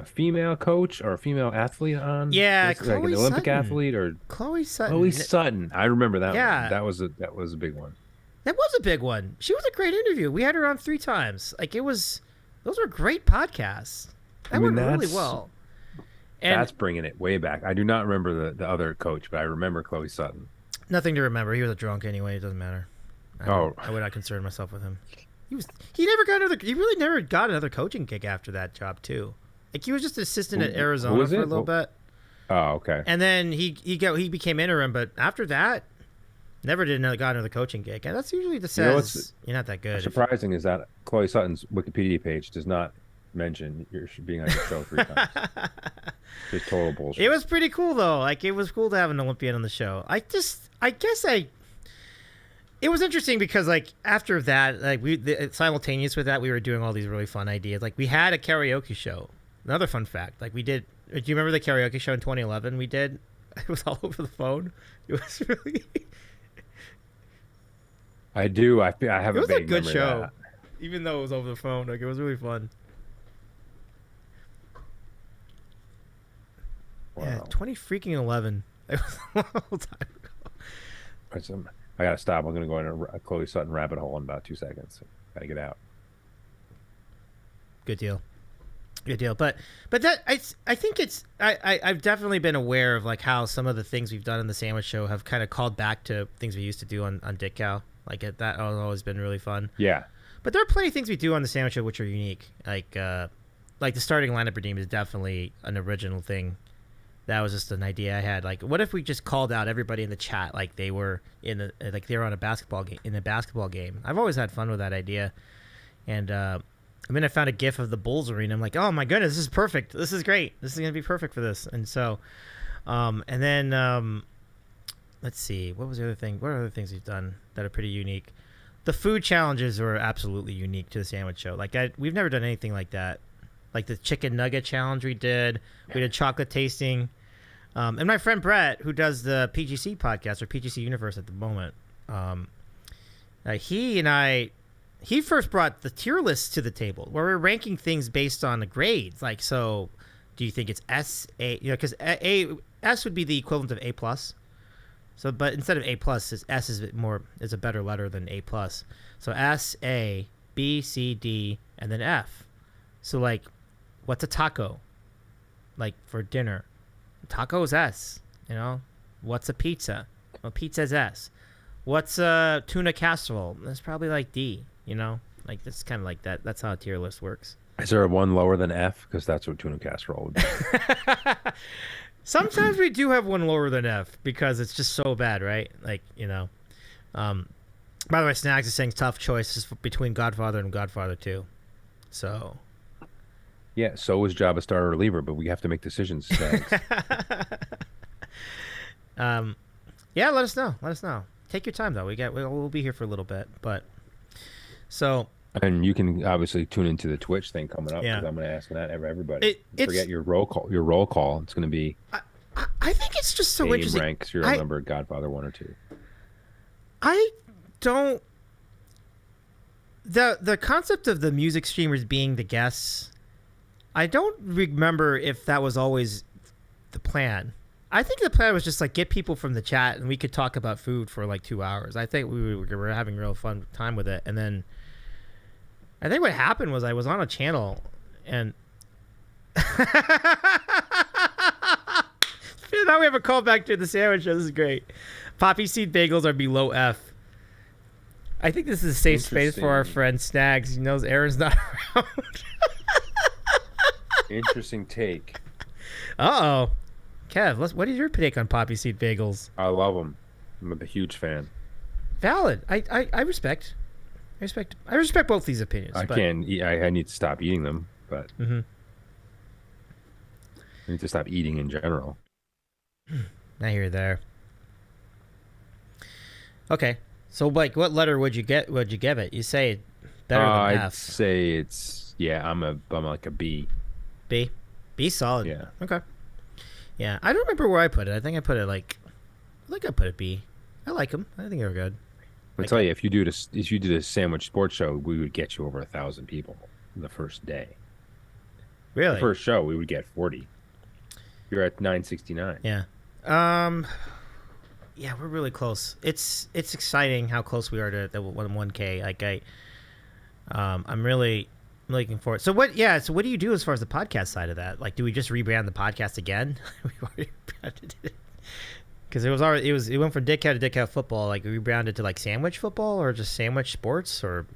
female coach or a female athlete on? Yeah, like an Olympic athlete or Chloe Sutton. Chloe Sutton. I remember that. Yeah, one. That was a big one. That was a big one. She was a great interview. We had her on 3 times. Like, those were great podcasts. That went really well. And that's bringing it way back. I do not remember the other coach, but I remember Chloe Sutton. Nothing to remember. He was a drunk anyway. It doesn't matter. I would not concern myself with him. He really never got another coaching gig after that job too. Like, he was just assistant at Arizona for a little bit. Oh, okay. And then he became interim, but after that, never got another coaching gig. And that's usually says you're not that good. What's surprising is that Chloe Sutton's Wikipedia page does not mention you're being on your show 3 times. Just total bullshit. It was pretty cool though. Like, it was cool to have an Olympian on the show. It was interesting because, like, after that, like, simultaneous with that, we were doing all these really fun ideas. Like, we had a karaoke show. Another fun fact. Like, do you remember the karaoke show in 2011 we did? It was all over the phone. It was really. I do. I have. It was a good show, of even though it was over the phone. Like, it was really fun. Wow. Yeah, 20 freaking 11. It was a long time ago. I gotta stop. I'm gonna go in a Chloe Sutton rabbit hole in about 2 seconds. Gotta get out. Good deal. Good deal. But that I think it's I've definitely been aware of like how some of the things we've done in the Sandwich Show have kind of called back to things we used to do on Dick Cow. Like that has always been really fun. Yeah. But there are plenty of things we do on the Sandwich Show which are unique. Like the starting lineup redeem is definitely an original thing. That was just an idea I had. Like, what if we just called out everybody in the chat like they were they were on a basketball game? I've always had fun with that idea. And I found a GIF of the Bulls arena. I'm like, oh my goodness, this is perfect. This is great. This is gonna be perfect for this. And so, and then let's see, what was the other thing? What are other things we've done that are pretty unique? The food challenges are absolutely unique to the Sandwich Show. Like we've never done anything like that. Like the chicken nugget challenge we did chocolate tasting. And my friend Brett, who does the PGC podcast or PGC Universe at the moment, he first brought the tier list to the table where we're ranking things based on the grades. Like, so do you think it's S, A, because S would be the equivalent of A plus. So, but instead of A plus, S is a better letter than A plus. So S, A, B, C, D, and then F. So like, what's a taco? Like for dinner, taco is S. What's a pizza? Well, pizza's S. What's a tuna casserole? That's probably like D. Like it's kind of like that. That's how a tier list works. Is there a one lower than F? Because that's what tuna casserole would be. Sometimes we do have one lower than F because it's just so bad, right? Like, by the way, Snags is saying tough choices between Godfather and Godfather 2. So. Yeah, so is Jabba starter reliever, but we have to make decisions. Yeah, let us know. Take your time though. We'll be here for a little bit, but so. And you can obviously tune into the Twitch thing coming up. Yeah. I'm going to ask that everybody. It's, forget your roll call. Your roll call. It's going to be. I think it's just so interesting. Rank serial number Godfather 1 or 2. I don't. The concept of the music streamers being the guests, I don't remember if that was always the plan. I think the plan was just like get people from the chat and we could talk about food for like 2 hours. I think we were having real fun time with it. And then I think what happened was I was on a channel and now we have a callback to the Sandwich Show. This is great. Poppy seed bagels are below F. I think this is a safe space for our friend Snags. He knows Aaron's not around. Interesting take. Uh-oh. Kev, what is your take on poppy seed bagels? I love them. I'm a huge fan. Valid. I respect. I respect both these opinions. I need to stop eating them, but I need to stop eating in general. I hear you there. Okay, so like, what letter would you give it? You say better than F. I'd say it's I'm like a B. B solid. Yeah. Okay. Yeah, I don't remember where I put it. I think I put it I put it B. I like them. I think they're good. I tell you, if you do the Sandwich Sports Show, we would get you over 1,000 people the first day. Really? The first show, we would get 40. You're at 969. Yeah. Yeah, we're really close. It's exciting how close we are to the 1K. Like I'm really looking forward. So what? Yeah. So what do you do as far as the podcast side of that? Like, do we just rebrand the podcast again? We already rebranded it. Because it went from Dick Cow to Dick Cow Football. Like, we rebranded to like Sandwich Football or just Sandwich Sports or.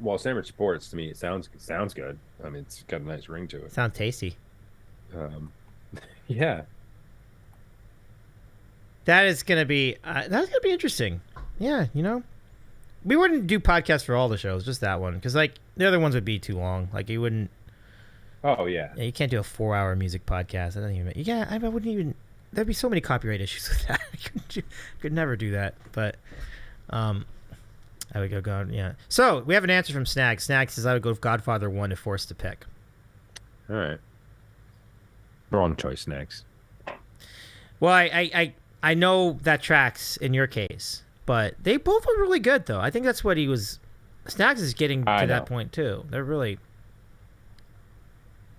Well, Sandwich Sports to me it sounds good. I mean, it's got a nice ring to it. Sounds tasty. Yeah. That's gonna be interesting. Yeah, we wouldn't do podcasts for all the shows, just that one, because like the other ones would be too long. Like you wouldn't. Oh yeah. Yeah, you can't do a 4-hour music podcast. I don't even. Yeah, I wouldn't even. There'd be so many copyright issues with that. I could never do that. But, I would go. Yeah. So we have an answer from Snag. Snag says I would go with Godfather 1 if forced to pick. All right. Wrong choice, Snags. Well, I know that tracks in your case, but they both were really good, though. I think that's what he was. Snags is getting to that point, too. They're really.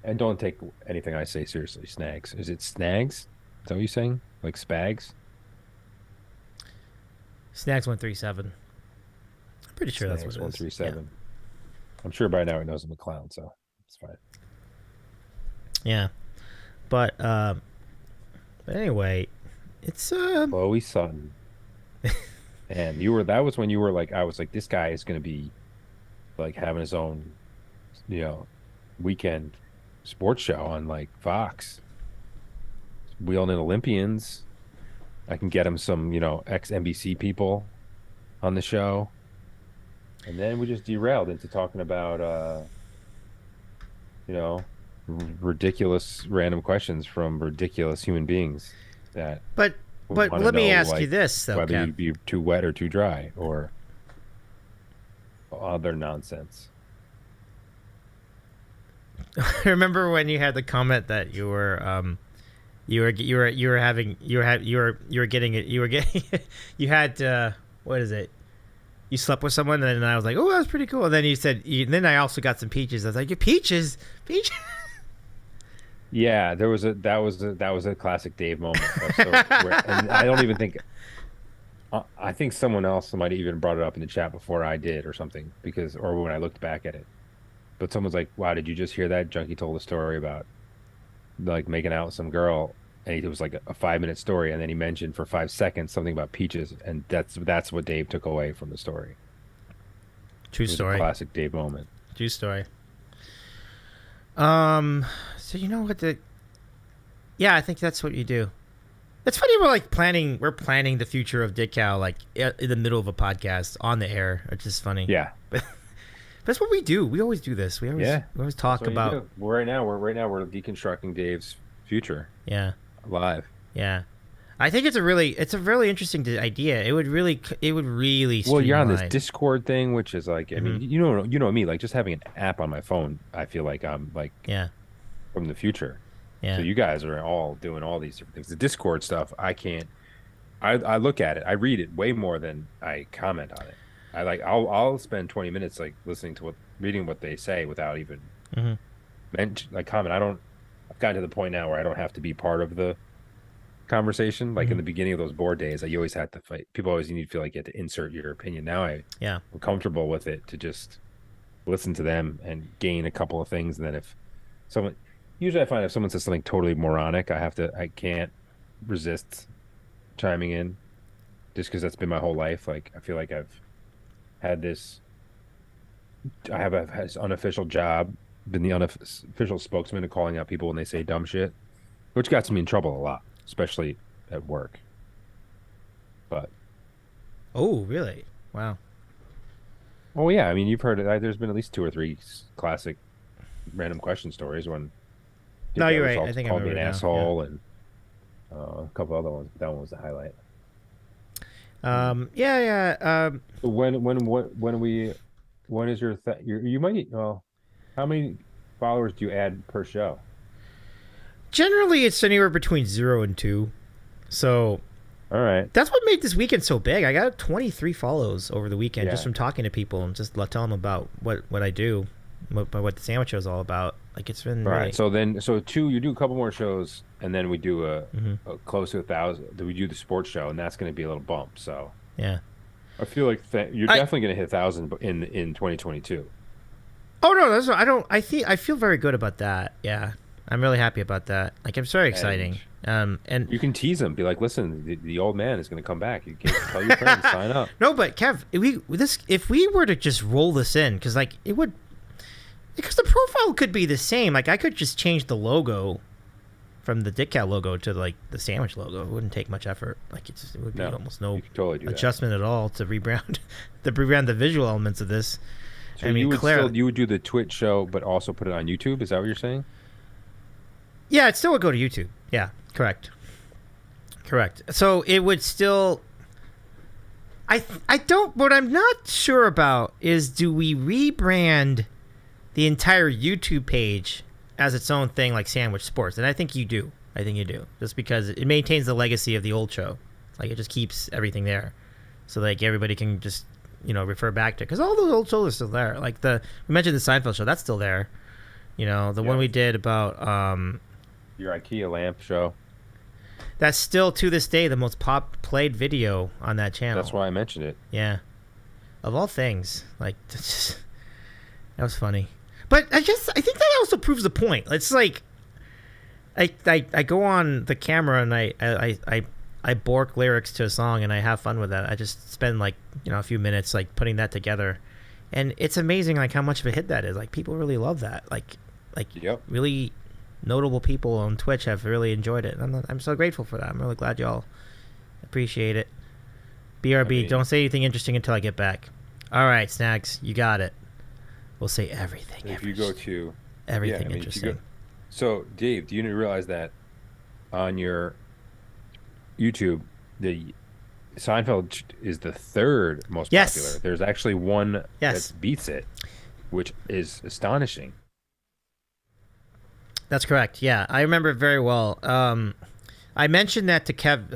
And don't take anything I say seriously, Snags. Is it Snags? Is that what you're saying? Like Spags? Snags 137. I'm pretty sure that's what it is. 137. I'm sure by now he knows I'm a clown, so it's fine. Yeah. But anyway, it's Chloe Sutton. And that was when you were like, I was like, this guy is going to be like having his own, weekend sports show on like Fox. Wheeling in Olympians. I can get him some, ex-NBC people on the show. And then we just derailed into talking about, ridiculous random questions from ridiculous human beings that. But let me ask you this, though, whether Kev. you'd be too wet or too dry or other nonsense. Remember when you had the comment that you were what is it? You slept with someone, and then I was like, "Oh, that was pretty cool." And then you said, and then I also got some peaches. I was like, "Peaches." Yeah, that was a classic Dave moment. And I don't even think. I think someone else might have even brought it up in the chat before I did, or something, or when I looked back at it. But someone's like, "Wow, did you just hear that?" Junkie told a story about like making out with some girl, and it was like a 5-minute story, and then he mentioned for 5 seconds something about peaches, and that's what Dave took away from the story. True story. Classic Dave moment. True story. So you know what yeah, I think that's what you do. It's funny we're planning the future of Ditkow like in the middle of a podcast on the air. It's just funny. Yeah. But that's what we do. We always do this. We always talk about. Right now we're deconstructing Dave's future. Yeah. Live. Yeah. I think it's a really interesting idea. It would really streamline. Well, you're on this Discord thing, which is like, I mean, you know me, like just having an app on my phone, I feel like I'm like from the future. Yeah. So you guys are all doing all these different things. The Discord stuff, I can't. I look at it, I read it way more than I comment on it. I'll spend 20 minutes like listening to reading what they say without even comment. I've gotten to the point now where I don't have to be part of the conversation. Like in the beginning of those board days, you always had to fight. People always need to feel like you had to insert your opinion. Now I'm comfortable with it to just listen to them and gain a couple of things. And then usually I find if someone says something totally moronic, I can't resist chiming in just because that's been my whole life. Like I feel like I have this unofficial job, been the unofficial spokesman of calling out people when they say dumb shit, which got me in trouble a lot, especially at work. But oh, really? Wow. Oh yeah, I mean you've heard it. There's been at least 2 or 3 classic random question stories when. No, you're right. I think called me an asshole, yeah. And a couple other ones. That one was the highlight. So when is your you might how many followers do you add per show? Generally, it's anywhere between 0 and 2. So, all right, that's what made this weekend so big. I got 23 follows over the weekend just from talking to people and just telling them about what I do, what the sandwich show is all about. Like it's been all really... right. So 2, you do a couple more shows, and then we do a close to 1,000. Then we do the sports show, and that's going to be a little bump. So yeah, I feel like you're definitely going to hit 1,000 in 2022. Oh no, that's not, I feel very good about that. Yeah, I'm really happy about that. Like it's very exciting. And you can tease them, be like, "Listen, the old man is going to come back. You can tell your friends, sign up." No, but Kev, if we were to just roll this in, because like it would. Because the profile could be the same. Like I could just change the logo from the Ditkow logo to like the sandwich logo. It wouldn't take much effort. Like it would be almost no adjustment at all to rebrand the visual elements of this. So you would do the Twitch show, but also put it on YouTube. Is that what you're saying? Yeah, it still would go to YouTube. Yeah, correct. So it would still. What I'm not sure about is, do we rebrand the entire YouTube page as its own thing like Sandwich Sports? And I think you do. Just because it maintains the legacy of the old show. Like it just keeps everything there. So like everybody can just, refer back to it. Because all those old shows are still there. Like we mentioned the Seinfeld show, that's still there. The one we did about... your IKEA lamp show. That's still to this day the most played video on that channel. That's why I mentioned it. Yeah. Of all things, like that was funny. But I think that also proves the point. It's like I go on the camera and I bork lyrics to a song and I have fun with that. I just spend like, a few minutes like putting that together. And it's amazing like how much of a hit that is. Like people really love that. Like Yep. really notable people on Twitch have really enjoyed it. I'm so grateful for that. I'm really glad y'all appreciate it. BRB, don't say anything interesting until I get back. All right, Snags, you got it. We'll say everything. If you go to everything if interesting. you go, so, Dave, do you realize that on your YouTube, the Seinfeld is the third most popular? There's actually one that beats it, which is astonishing. That's correct. Yeah, I remember it very well. I mentioned that to Kev.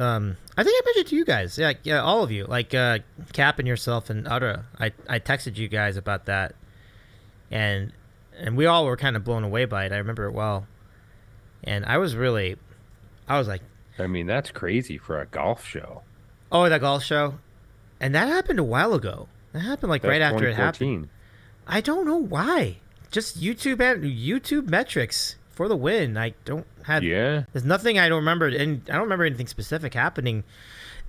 I think I mentioned it to you guys. Yeah, all of you, like Cap and yourself and Udra. I texted you guys about that, and we all were kind of blown away by it. I remember it well, and I was like, I mean, that's crazy for a golf show. Oh, that golf show, and that happened a while ago. That happened like right after it happened. I don't know why. Just YouTube metrics for the win. I don't have. Yeah. There's nothing I don't remember, and I don't remember anything specific happening.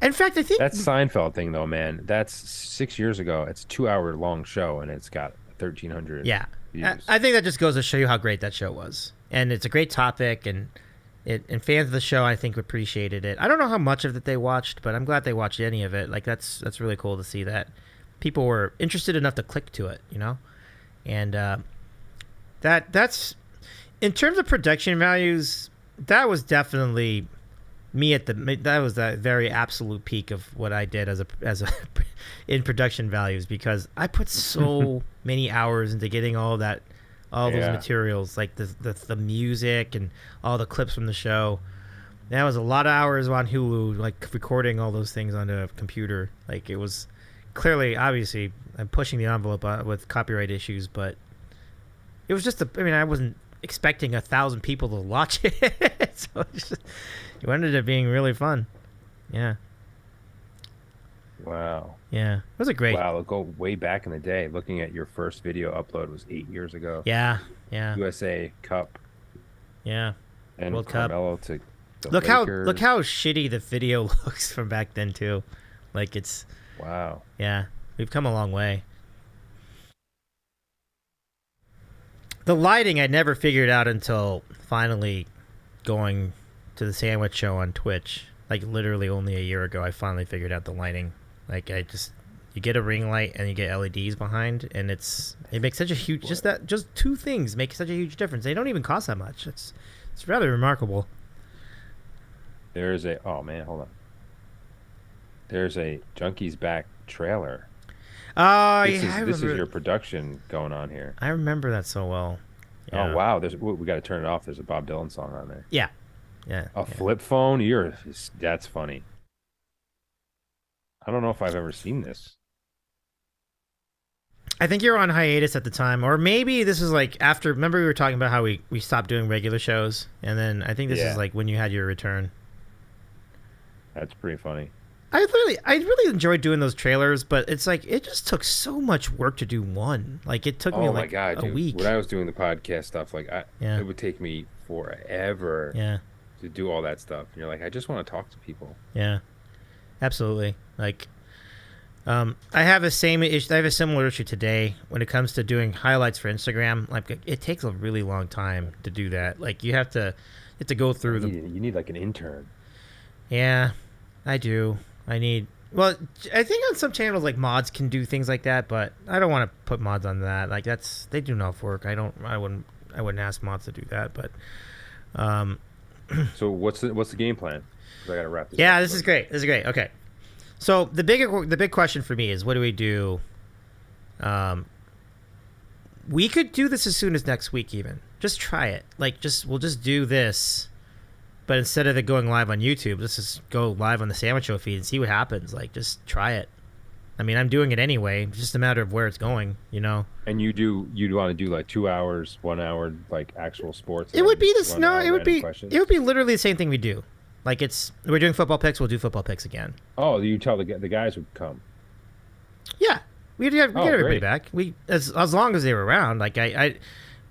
In fact, I think that Seinfeld thing, though, man. That's 6 years ago. It's a 2-hour long show, and it's got 1,300. Yeah. views. I think that just goes to show you how great that show was, and it's a great topic, and fans of the show I think appreciated it. I don't know how much of it they watched, but I'm glad they watched any of it. Like that's really cool to see that people were interested enough to click to it, and that's. In terms of production values, that was definitely me that was the very absolute peak of what I did as a in production values, because I put so many hours into getting all those materials, like the music and all the clips from the show. That was a lot of hours on Hulu, like recording all those things on a computer. Like it was clearly, obviously, I'm pushing the envelope with copyright issues, but it was just I wasn't expecting 1,000 people to watch it. So it ended up being really fun. Yeah. Wow. Yeah. It was a great. Wow. It'll go way back in the day. Looking at your first video upload was 8 years ago. Yeah. Yeah. USA Cup. Yeah. And World Carmelo Cup. To the look Lakers. how shitty the video looks from back then too. Like it's. Wow. Yeah. We've come a long way. The lighting I never figured out until finally going to the sandwich show on Twitch. Like literally only a year ago, I finally figured out the lighting. Like you get a ring light and you get LEDs behind, and it makes such a huge. Just two things make such a huge difference. They don't even cost that much. It's rather remarkable. There's a There's a Junkies Back trailer. Oh, This is your production going on here. I remember that so well. Yeah. Oh wow! We got to turn it off. There's a Bob Dylan song on there. Yeah. Flip phone. That's funny. I don't know if I've ever seen this. I think you were on hiatus at the time, or maybe this is like after. Remember, we were talking about how we stopped doing regular shows, and then I think this is like when you had your return. That's pretty funny. I really enjoyed doing those trailers, but it's like it just took so much work to do one. Like it took me like a week. When I was doing the podcast stuff, like it would take me forever. To do all that stuff, and you're like, I just want to talk to people. Yeah, absolutely. Like, I have a similar issue today when it comes to doing highlights for Instagram. Like, it takes a really long time to do that. Like, you have to go through You need like an intern. Yeah, I do. Well, I think on some channels like mods can do things like that, but I don't want to put mods on that. Like they do enough work. I wouldn't ask mods to do that, but So what's the game plan? 'Cause I gotta wrap this. Yeah, up. this is great. Okay, so the big question for me is, what do we do? We could do this as soon as next week, even. Just try it. Like, we'll just do this, but instead of it going live on YouTube, let's just go live on the Sandwich Show feed and see what happens. Like, just try it. I mean, I'm doing it anyway. It's just a matter of where it's going, And you'd want to do like 2 hours, 1 hour, like actual sports. It would be literally the same thing we do. Like we're doing football picks. We'll do football picks again. Oh, you tell the guys would come. Yeah, we get everybody great. back. We as long as they were around. Like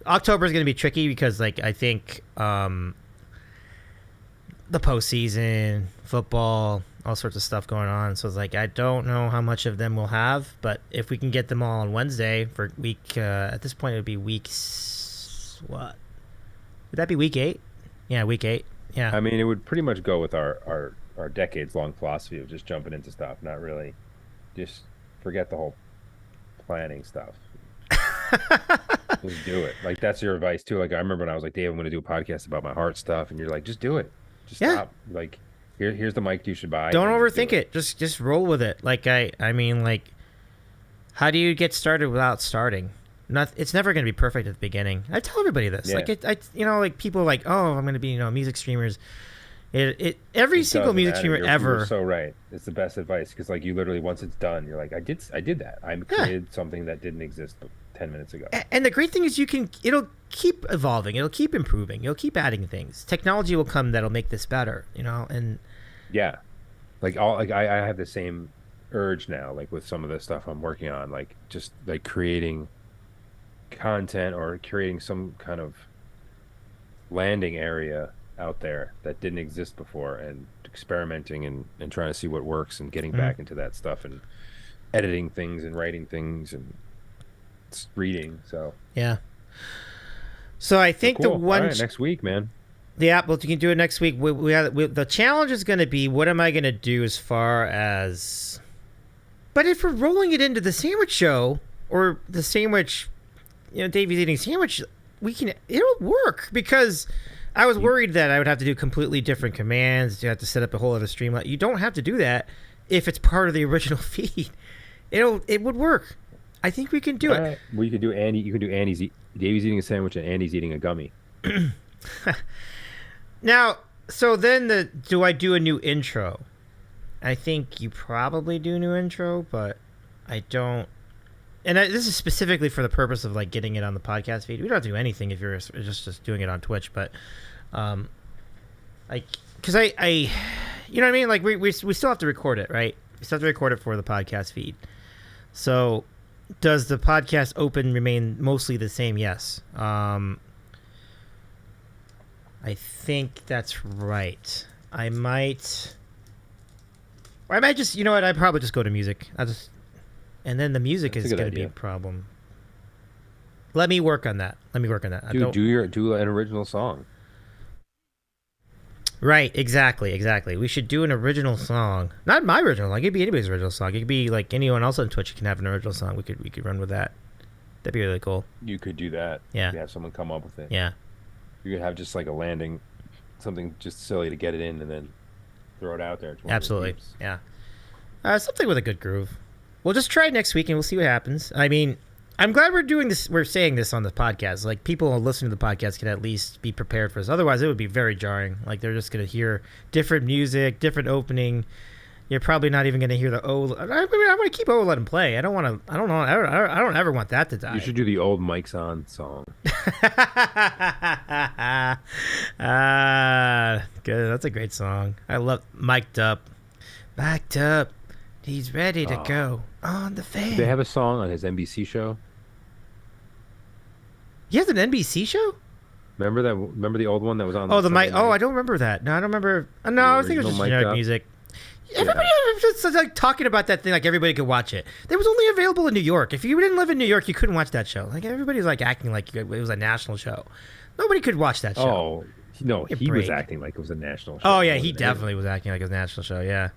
October is going to be tricky because like I think the postseason, football, all sorts of stuff going on. So it's like I don't know how much of them we'll have, but if we can get them all on Wednesday for week at this point it would be what? Would that be week 8? Yeah, week 8. Yeah. I mean, it would pretty much go with our decades-long philosophy of just jumping into stuff, not really just forget the whole planning stuff. Just do it. Like, that's your advice, too. Like, I remember when I was like, Dave, I'm going to do a podcast about my heart stuff, and you're like, just do it. Just stop. Like, here's the mic you should buy. Don't overthink it. Just roll with it. Like, I mean, like, how do you get started without starting? It's never going to be perfect at the beginning. I tell everybody this. Yeah. Like, like people are like, oh, I'm going to be, music streamers. Every single music streamer ever. You're so right. It's the best advice because, like, you literally once it's done, you're like, I did that. I created something that didn't exist 10 minutes ago. And the great thing is it'll keep evolving. It'll keep improving. It'll keep adding things. Technology will come that'll make this better. And yeah, like I have the same urge now. Like with some of the stuff I'm working on, like just like creating content or creating some kind of landing area out there that didn't exist before and experimenting and trying to see what works and getting back into that stuff and editing things and writing things and reading. So I think cool. The one all right, next week, man. Yeah, well, you can do it next week. The challenge is going to be what am I going to do as far as, but if we're rolling it into the sandwich show or the sandwich, Davey's eating sandwich, it'll work because I was worried that I would have to do completely different commands. You have to set up a whole other stream. You don't have to do that if it's part of the original feed. It would work. I think we can do it. Well, you could do Andy. You could do Davey's eating a sandwich and Andy's eating a gummy. Now, so then do I do a new intro? I think you probably do a new intro, but I don't. And this is specifically for the purpose of like getting it on the podcast feed. We don't have to do anything if you're just doing it on Twitch, but because I you know what I mean? Like we still have to record it, right? We still have to record it for the podcast feed. So does the podcast open remain mostly the same? Yes. I think that's right. I might just, I'd probably just go to music. And then the music is going to be a problem. Let me work on that. Do an original song. Right, exactly. We should do an original song. Not my original song. It could be anybody's original song. It could be like anyone else on Twitch can have an original song. We could run with that. That'd be really cool. You could do that. Yeah. You could have someone come up with it. Yeah. You could have just like a landing, something just silly to get it in and then throw it out there. Absolutely. Yeah. Something with a good groove. We'll just try next week and we'll see what happens. I mean, I'm glad we're doing this. We're saying this on the podcast. Like people listening to the podcast can at least be prepared for this. Otherwise, it would be very jarring. Like they're just going to hear different music, different opening. You're probably not even going to hear the O. I want to keep O let him play. I don't want to. I don't know. I don't ever want that to die. You should do the old Mike's On song. Good. That's a great song. I love Mic'd Up. Mic'd Up. He's ready to go on the fan. Did they have a song on his NBC show? He has an NBC show? Remember that? Remember the old one that was on? Oh, the mic. Oh, I don't remember that. No, I don't remember. No, I was thinking it was just generic music. Everybody was just like talking about that thing like everybody could watch it. It was only available in New York. If you didn't live in New York, you couldn't watch that show. Like everybody was like acting like it was a national show. Nobody could watch that show. Oh, no, he was acting like it was a national show. Oh yeah, he definitely was acting like it was a national show. Yeah.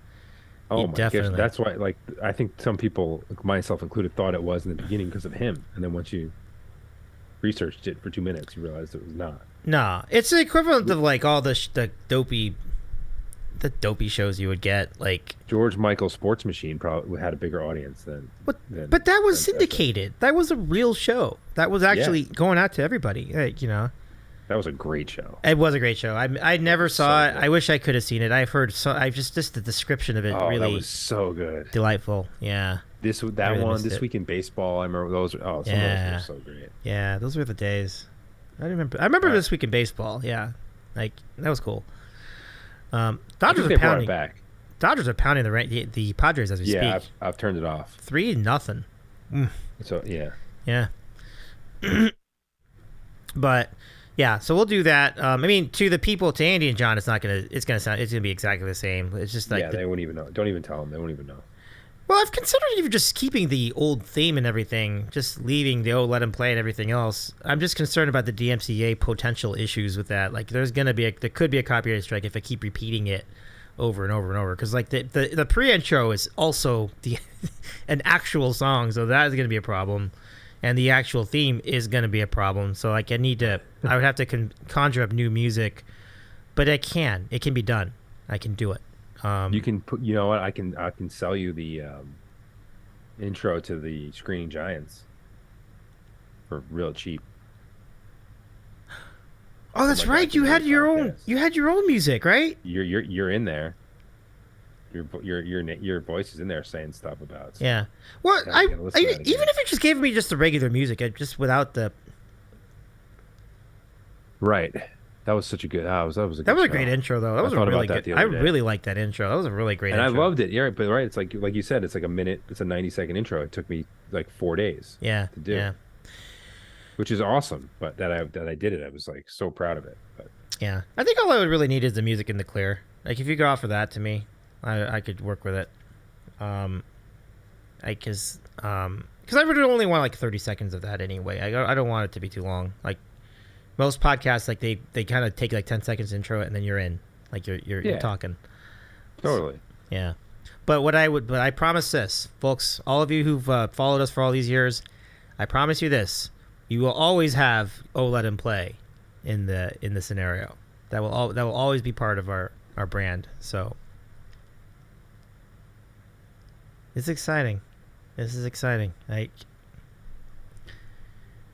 Oh my gosh, that's why. Like, I think some people, myself included, thought it was in the beginning because of him, and then once you researched it for 2 minutes, you realized it was not. Nah, it's the equivalent of like all the dopey shows you would get. Like George Michael Sports Machine probably had a bigger audience than. But that was syndicated. That was a real show. That was actually going out to everybody. Like, That was a great show. It was a great show. I never saw it. Good. I wish I could have seen it. I've heard just the description of it really. That was so good. Delightful. Yeah. This week in baseball. I remember those. Some of those were so great. Yeah, those were the days. I remember This Week in Baseball. Yeah, like that was cool. I Dodgers think are they brought pounding. it back. Dodgers are pounding the Padres as we Yeah, speak. I've turned it off. 3-0. So yeah. Yeah. But yeah, so we'll do that. I mean, to the people, to Andy and John, it's gonna be exactly the same. It's just like They won't even know. Don't even tell them. They won't even know. well, I've considered even just keeping the old theme and everything, just leaving the let him play and everything else. I'm just concerned about the DMCA potential issues with that. Like, there could be a copyright strike if I keep repeating it over and over and over. Because like the pre-intro is also an actual song, so that is going to be a problem, and the actual theme is going to be a problem. So like, I would have to conjure up new music, but it can be done. I can do it. You can put. You know what? I can sell you the intro to the Screening Giants for real cheap. Oh, that's right. You had your own music, right? You're in there. Your voice is in there saying stuff about. So Yeah. Well, gotta listen to that even again. if it just gave me just the regular music, just without the. Right. That was such a good. That was a good That was a show. great intro, though. That was a thought really about that good. the I other day. really liked that intro. That was a really great And intro. I loved it. Yeah, but right, it's like you said, it's like a minute. It's a 90-second intro. It took me like 4 days. Yeah. To do. Yeah. Which is awesome. But that I did it, I was like so proud of it. But Yeah. I think all I would really need is the music in the clear. Like, if you could offer that to me, I could work with it. Because I would only want like 30 seconds of that anyway. I don't want it to be too long. Like, most podcasts, like they kind of take like 10 seconds intro it and then you're in, like you're talking. totally. Yeah, but I promise this, folks, all of you who've followed us for all these years, I promise you this: you will always have "Oh Let Him Play" in the scenario. That will always be part of our brand. So it's exciting. This is exciting. Like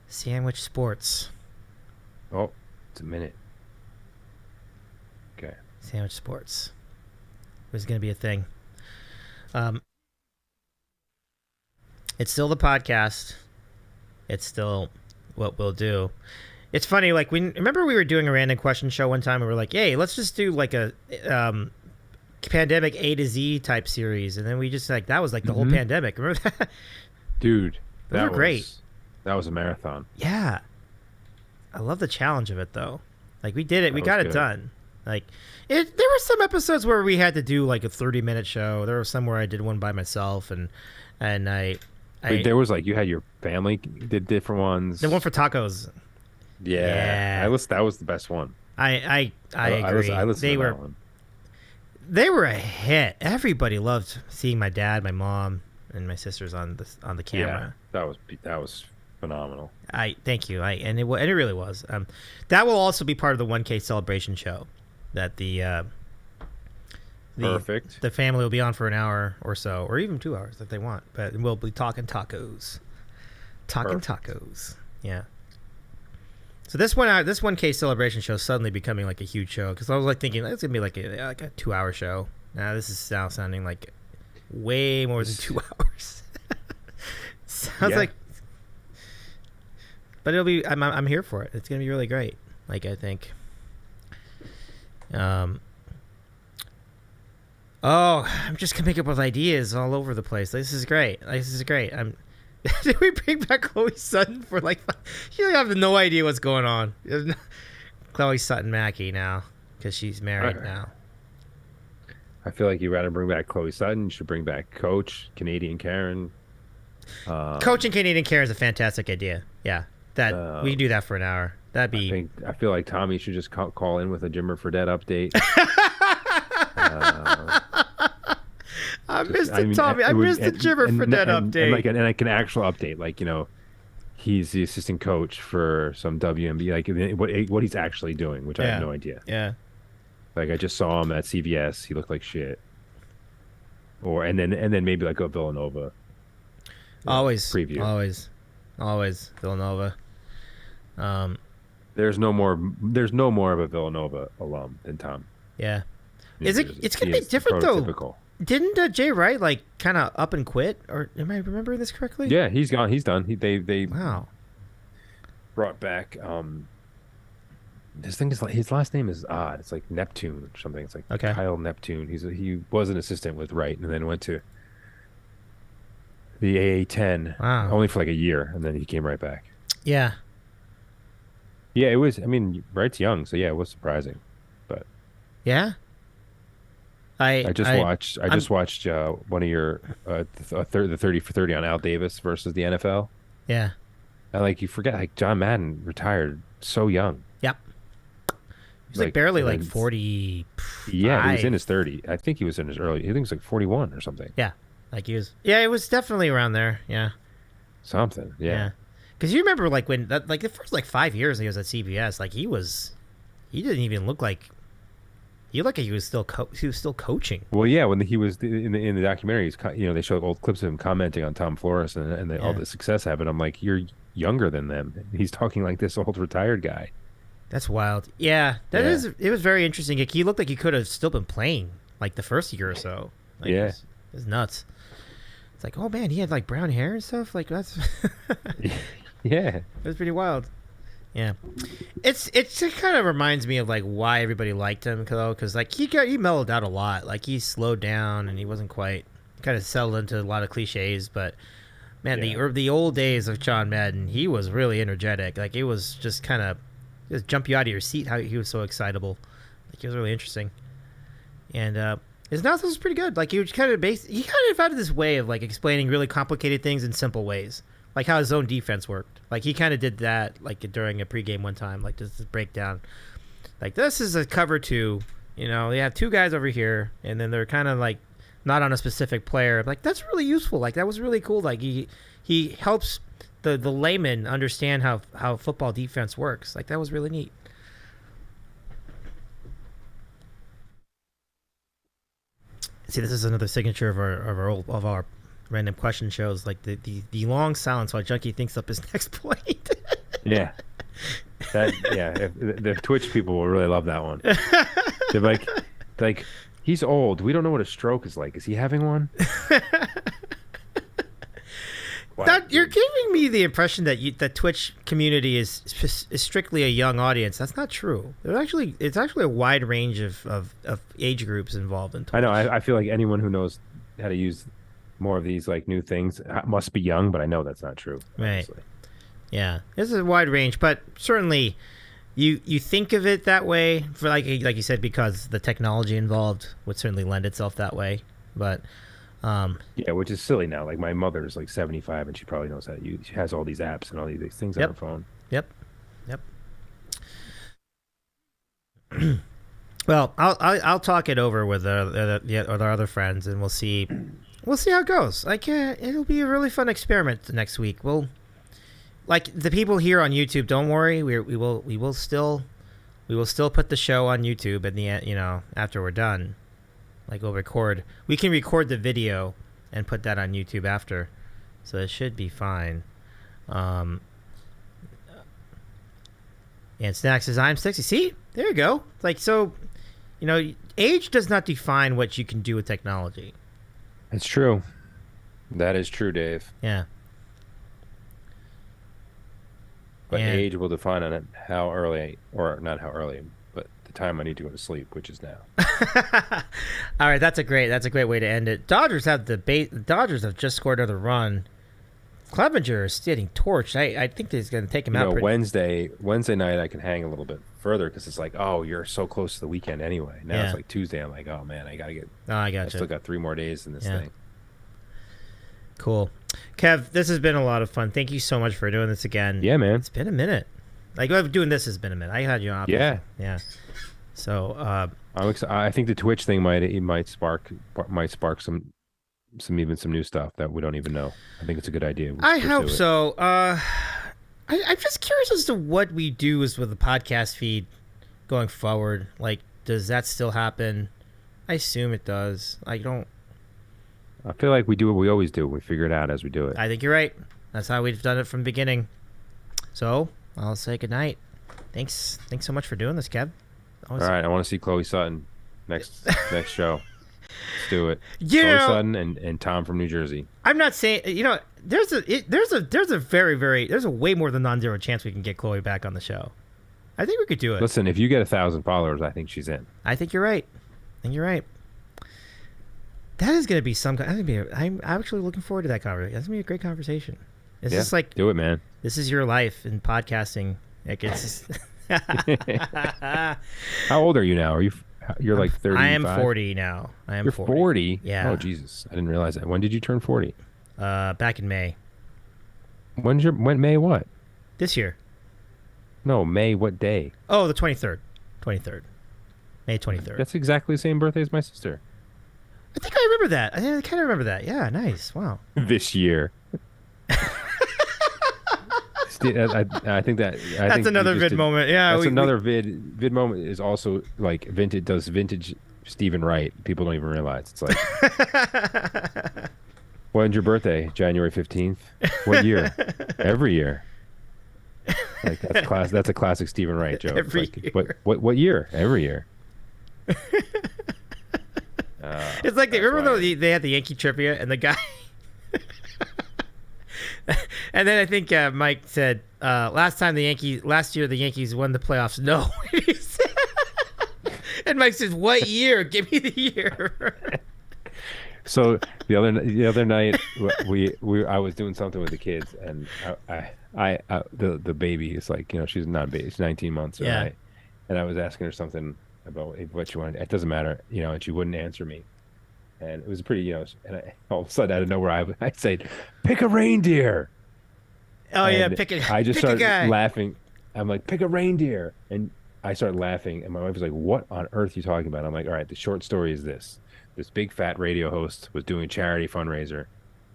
Sandwich Sports. Oh, it's a minute. Okay. Sandwich Sports was going to be a thing. It's still the podcast. It's still what we'll do. It's funny, like, remember we were doing a random question show one time and we were like, hey, let's just do like a pandemic A to Z type series. And then we just like, that was like the whole pandemic. Remember that? Dude, Those were great. That was a marathon. Yeah. I love the challenge of it, though. Like, we did it. We got it done. Like, there were some episodes where we had to do like a 30-minute show. There was some where I did one by myself, and There was like, you had your family did different ones. the one for tacos. Yeah. That was the best one. I agree. I listened to that one. They were a hit. Everybody loved seeing my dad, my mom, and my sisters on the camera. Yeah, that was phenomenal. Thank you. And it really was. That will also be part of the 1K celebration show. That the Perfect. The family will be on for an hour or so, or even 2 hours if they want. But we'll be talking tacos. Tacos. Yeah. So this 1K celebration show is suddenly becoming like a huge show, because I was like thinking it's gonna be like a 2-hour show. Now this is now sounding like way more than 2 hours. Sounds like. But it'll be. I'm here for it. It's gonna be really great. Like, I think. I'm just coming up with ideas all over the place. This is great. Did we bring back Chloe Sutton for like? You have no idea what's going on. Chloe Sutton Mackey now, because she's married now. I feel like you'd rather bring back Chloe Sutton. You should bring back Coach, Canadian Karen. Coach and Canadian Karen is a fantastic idea. Yeah, that we can do that for an hour. That'd be. I feel like Tommy should just call in with a Jimmer Fredette update. I missed it, Tommy. I missed the Jimmer Fredette update. And like an actual update, like, he's the assistant coach for some WNBA, like what he's actually doing, which I have no idea. Yeah. Like, I just saw him at CVS. He looked like shit. And then maybe like a Villanova. Always preview. Always Villanova. There's no more of a Villanova alum than Tom. Yeah. It's gonna be different though. Didn't Jay Wright like kind of up and quit, or am I remembering this correctly? Yeah, he's gone. He's done. They wow. brought back This thing is like his last name is odd. It's like Neptune or something. It's like Okay. Kyle Neptune. He was an assistant with Wright and then went to the AA-10 Wow. only for like a year, and then he came right back. Yeah. Yeah, it was. I mean, Wright's young, so yeah, it was surprising. But Yeah. I just watched one of your the 30 for 30 on Al Davis versus the NFL. Yeah. And like you forget, like John Madden retired so young. Yep. He's like barely and like then- 40. Yeah, he was in his 30. I think he was in his early. I think he was like 41 or something. Yeah. Like he was. Yeah, it was definitely around there. Yeah. Something. Yeah. Because you remember like when like the first like 5 years he was at CBS, like he didn't even look like. He looked like he was still coaching. Well, yeah, when he was in the documentary, they showed old clips of him commenting on Tom Flores and all the success happened. I'm like, you're younger than them. He's talking like this old retired guy. That's wild. Yeah, it was very interesting. Like, he looked like he could have still been playing like the first year or so. Like, Yeah. it was nuts. It's like, oh man, he had like brown hair and stuff. Like that's Yeah. it was pretty wild. Yeah, it kind of reminds me of like why everybody liked him though, because like he mellowed out a lot. Like he slowed down and he wasn't quite kind of settled into a lot of cliches. But man, the old days of John Madden, he was really energetic. Like it was just kind of just jump you out of your seat how he was so excitable. Like he was really interesting. And his analysis was pretty good. Like he kind of had this way of like explaining really complicated things in simple ways. Like how his own defense worked. Like he kind of did that like during a pregame one time, like just this breakdown. Like this is a cover two, they have two guys over here and then they're kind of like not on a specific player. Like that's really useful. Like that was really cool. Like he helps the layman understand how football defense works. Like that was really neat. See, this is another signature of our random question shows, like the long silence while Junkie thinks up his next point. Yeah. The Twitch people will really love that one. They're like, he's old. We don't know what a stroke is like. Is he having one? You're giving me the impression that the Twitch community is strictly a young audience. That's not true. It's actually a wide range of age groups involved in Twitch. I know. I feel like anyone who knows how to use more of these like new things must be young, but I know that's not true. Right. Obviously. Yeah, this is a wide range, but certainly you think of it that way for like you said, because the technology involved would certainly lend itself that way. But yeah, which is silly now. Like my mother's like 75 and she probably knows how to use. She has all these apps and all these things on her phone. Yep. Well, I'll talk it over with our other friends, and we'll see how it goes. Like it'll be a really fun experiment next week. We'll like the people here on YouTube. Don't worry, we will still put the show on YouTube at the end. After we're done, like we can record the video and put that on YouTube after, so it should be fine. And Snack says, I'm 60. See? There you go. Like, so, age does not define what you can do with technology. It's true. That is true, Dave. Yeah. But age will define on it how early, or not how early, but the time I need to go to sleep, which is now. All right, that's a great way to end it. Dodgers have just scored another run. Clevenger is getting torched. I think he's going to take him out. Wednesday night I can hang a little bit further because it's like, oh, you're so close to the weekend anyway. Now it's like Tuesday. I'm like, oh man, I got to get. Oh, I got you. I still got 3 more days in this thing. Cool, Kev. This has been a lot of fun. Thank you so much for doing this again. Yeah, man. It's been a minute. Like doing this has been a minute. I had you on. Yeah. So I think the Twitch thing might spark some new stuff that we don't even know. I think it's a good idea. I hope so. I'm just curious as to what we do with the podcast feed going forward. Like, does that still happen? I assume it does. I feel like we do what we always do. We figure it out as we do it. I think you're right. That's how we've done it from the beginning. So I'll say goodnight. Thanks so much for doing this, Kev. All right, I want to see Chloe Sutton next show. Let's do it. Yeah. Chloe Sutton and Tom from New Jersey. I'm not saying there's a way more than non-zero chance we can get Chloe back on the show. I think we could do it. Listen, if you get 1,000 followers, I think she's in. I think you're right. That is going to be I'm actually looking forward to that conversation. That's going to be a great conversation. It's just like, do it, man. This is your life in podcasting. Like it's How old are you now? You're like 35? I am 40 now. You're 40? Yeah. Oh, Jesus. I didn't realize that. When did you turn 40? Back in May. When May what? This year. No, May what day? Oh, the 23rd. May 23rd. That's exactly the same birthday as my sister. I think I remember that. I kind of remember that. Yeah, nice. Wow. This year. I think that that's another vid moment. Yeah, that's another vid moment. Is also like vintage Stephen Wright. People don't even realize. It's like, when's your birthday? January 15th. What year? Every year. Like that's a classic Stephen Wright joke. Every year. What year? Every year. It's like remember they had the Yankee trivia and the guy. And then I think Mike said last year the Yankees won the playoffs. No. And Mike says, "What year? Give me the year." So the other night I was doing something with the kids, and the baby is like, she's not a baby, she's 19 months, yeah. Right? And I was asking her something about what she wanted. It doesn't matter, and she wouldn't answer me. And it was pretty, and all of a sudden out of nowhere I said, "Pick a reindeer." Oh, and yeah, pick it. I just pick started laughing. I'm like, "Pick a reindeer," and I started laughing, and my wife was like, "What on earth are you talking about?" I'm like, "All right, the short story is this: this big fat radio host was doing a charity fundraiser,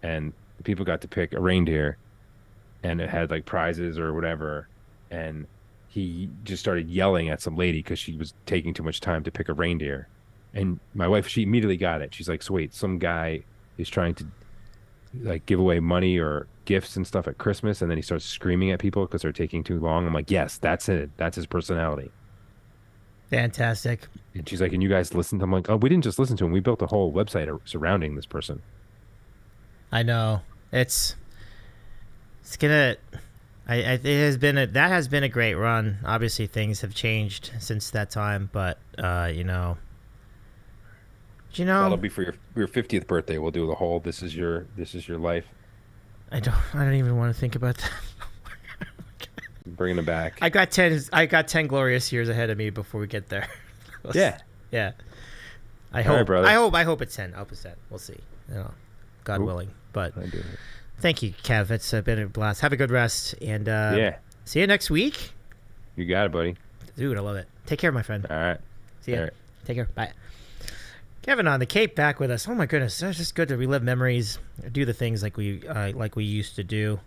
and the people got to pick a reindeer, and it had like prizes or whatever, and he just started yelling at some lady because she was taking too much time to pick a reindeer." And my wife, she immediately got it. She's like, "So wait, some guy is trying to like give away money or gifts and stuff at Christmas, and then he starts screaming at people because they're taking too long?" I'm like, "Yes, that's it. That's his personality." Fantastic. And she's like, "And you guys listened to him?" I'm like, "Oh, we didn't just listen to him. We built a whole website surrounding this person." I know. It's gonna. It has been a great run. Obviously, things have changed since that time, but that'll be for your 50th birthday. We'll do the whole this is your life. I don't even want to think about that. Bringing it back. I got 10 glorious years ahead of me before we get there. Yeah. I hope. Right, brother. I hope it's 10. I hope it's 10. We'll see. God willing. But I do. thank you, Kev. It's been a blast. Have a good rest, and see you next week. You got it, buddy. Dude, I love it. Take care, my friend. All right. See ya. All right. Take care. Bye. Kevin on the Cape back with us. Oh my goodness, it's just good to relive memories, do the things like we used to do,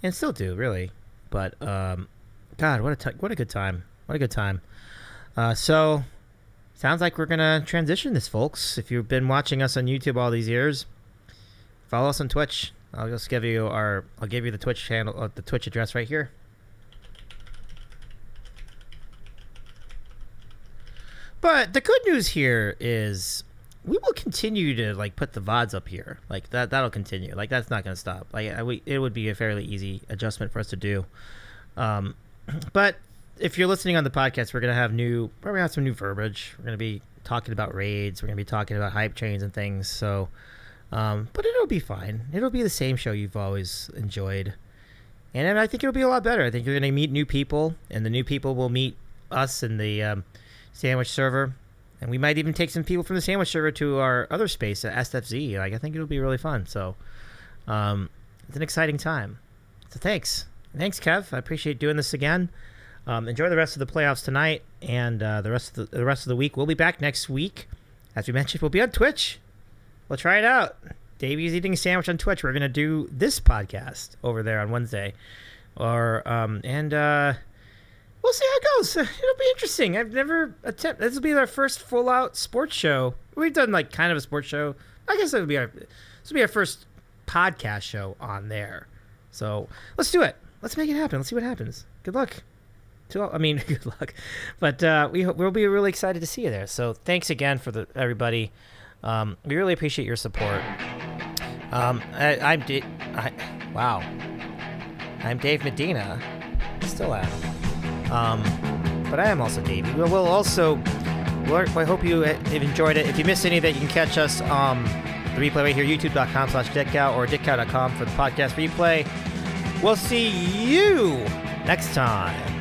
and still do, really. But God, what a good time! What a good time. So sounds like we're gonna transition this, folks. If you've been watching us on YouTube all these years, follow us on Twitch. I'll give you the Twitch channel, the Twitch address right here. But the good news here is we will continue to put the VODs up here. Like that'll continue. Like that's not going to stop. It would be a fairly easy adjustment for us to do. But if you're listening on the podcast, we're going to probably have some new verbiage. We're going to be talking about raids. We're going to be talking about hype trains and things. So, but it'll be fine. It'll be the same show you've always enjoyed. And I think it'll be a lot better. I think you're going to meet new people, and the new people will meet us in the Sandwich server, and we might even take some people from the Sandwich server to our other space at SFZ. I think it'll be really fun. So it's an exciting time. So thanks, Kev. I appreciate doing this again. Enjoy the rest of the playoffs tonight, and the rest of the week. We'll be back next week. As we mentioned, we'll be on Twitch. We'll try it out. Davey's eating a sandwich on Twitch. We're gonna do this podcast over there on Wednesday, we'll see how it goes. It'll be interesting. I've never attempted. This will be our first full-out sports show. We've done kind of a sports show. I guess this will be our first podcast show on there. So let's do it. Let's make it happen. Let's see what happens. Good luck. Good luck. But we'll be really excited to see you there. So thanks again for everybody. We really appreciate your support. I'm Dave Medina. Still at. but I am also Davey. We'll also, I hope you have enjoyed it. If you missed any of it, you can catch us the replay right here, youtube.com/ditcow or ditcow.com for the podcast replay. We'll see you next time.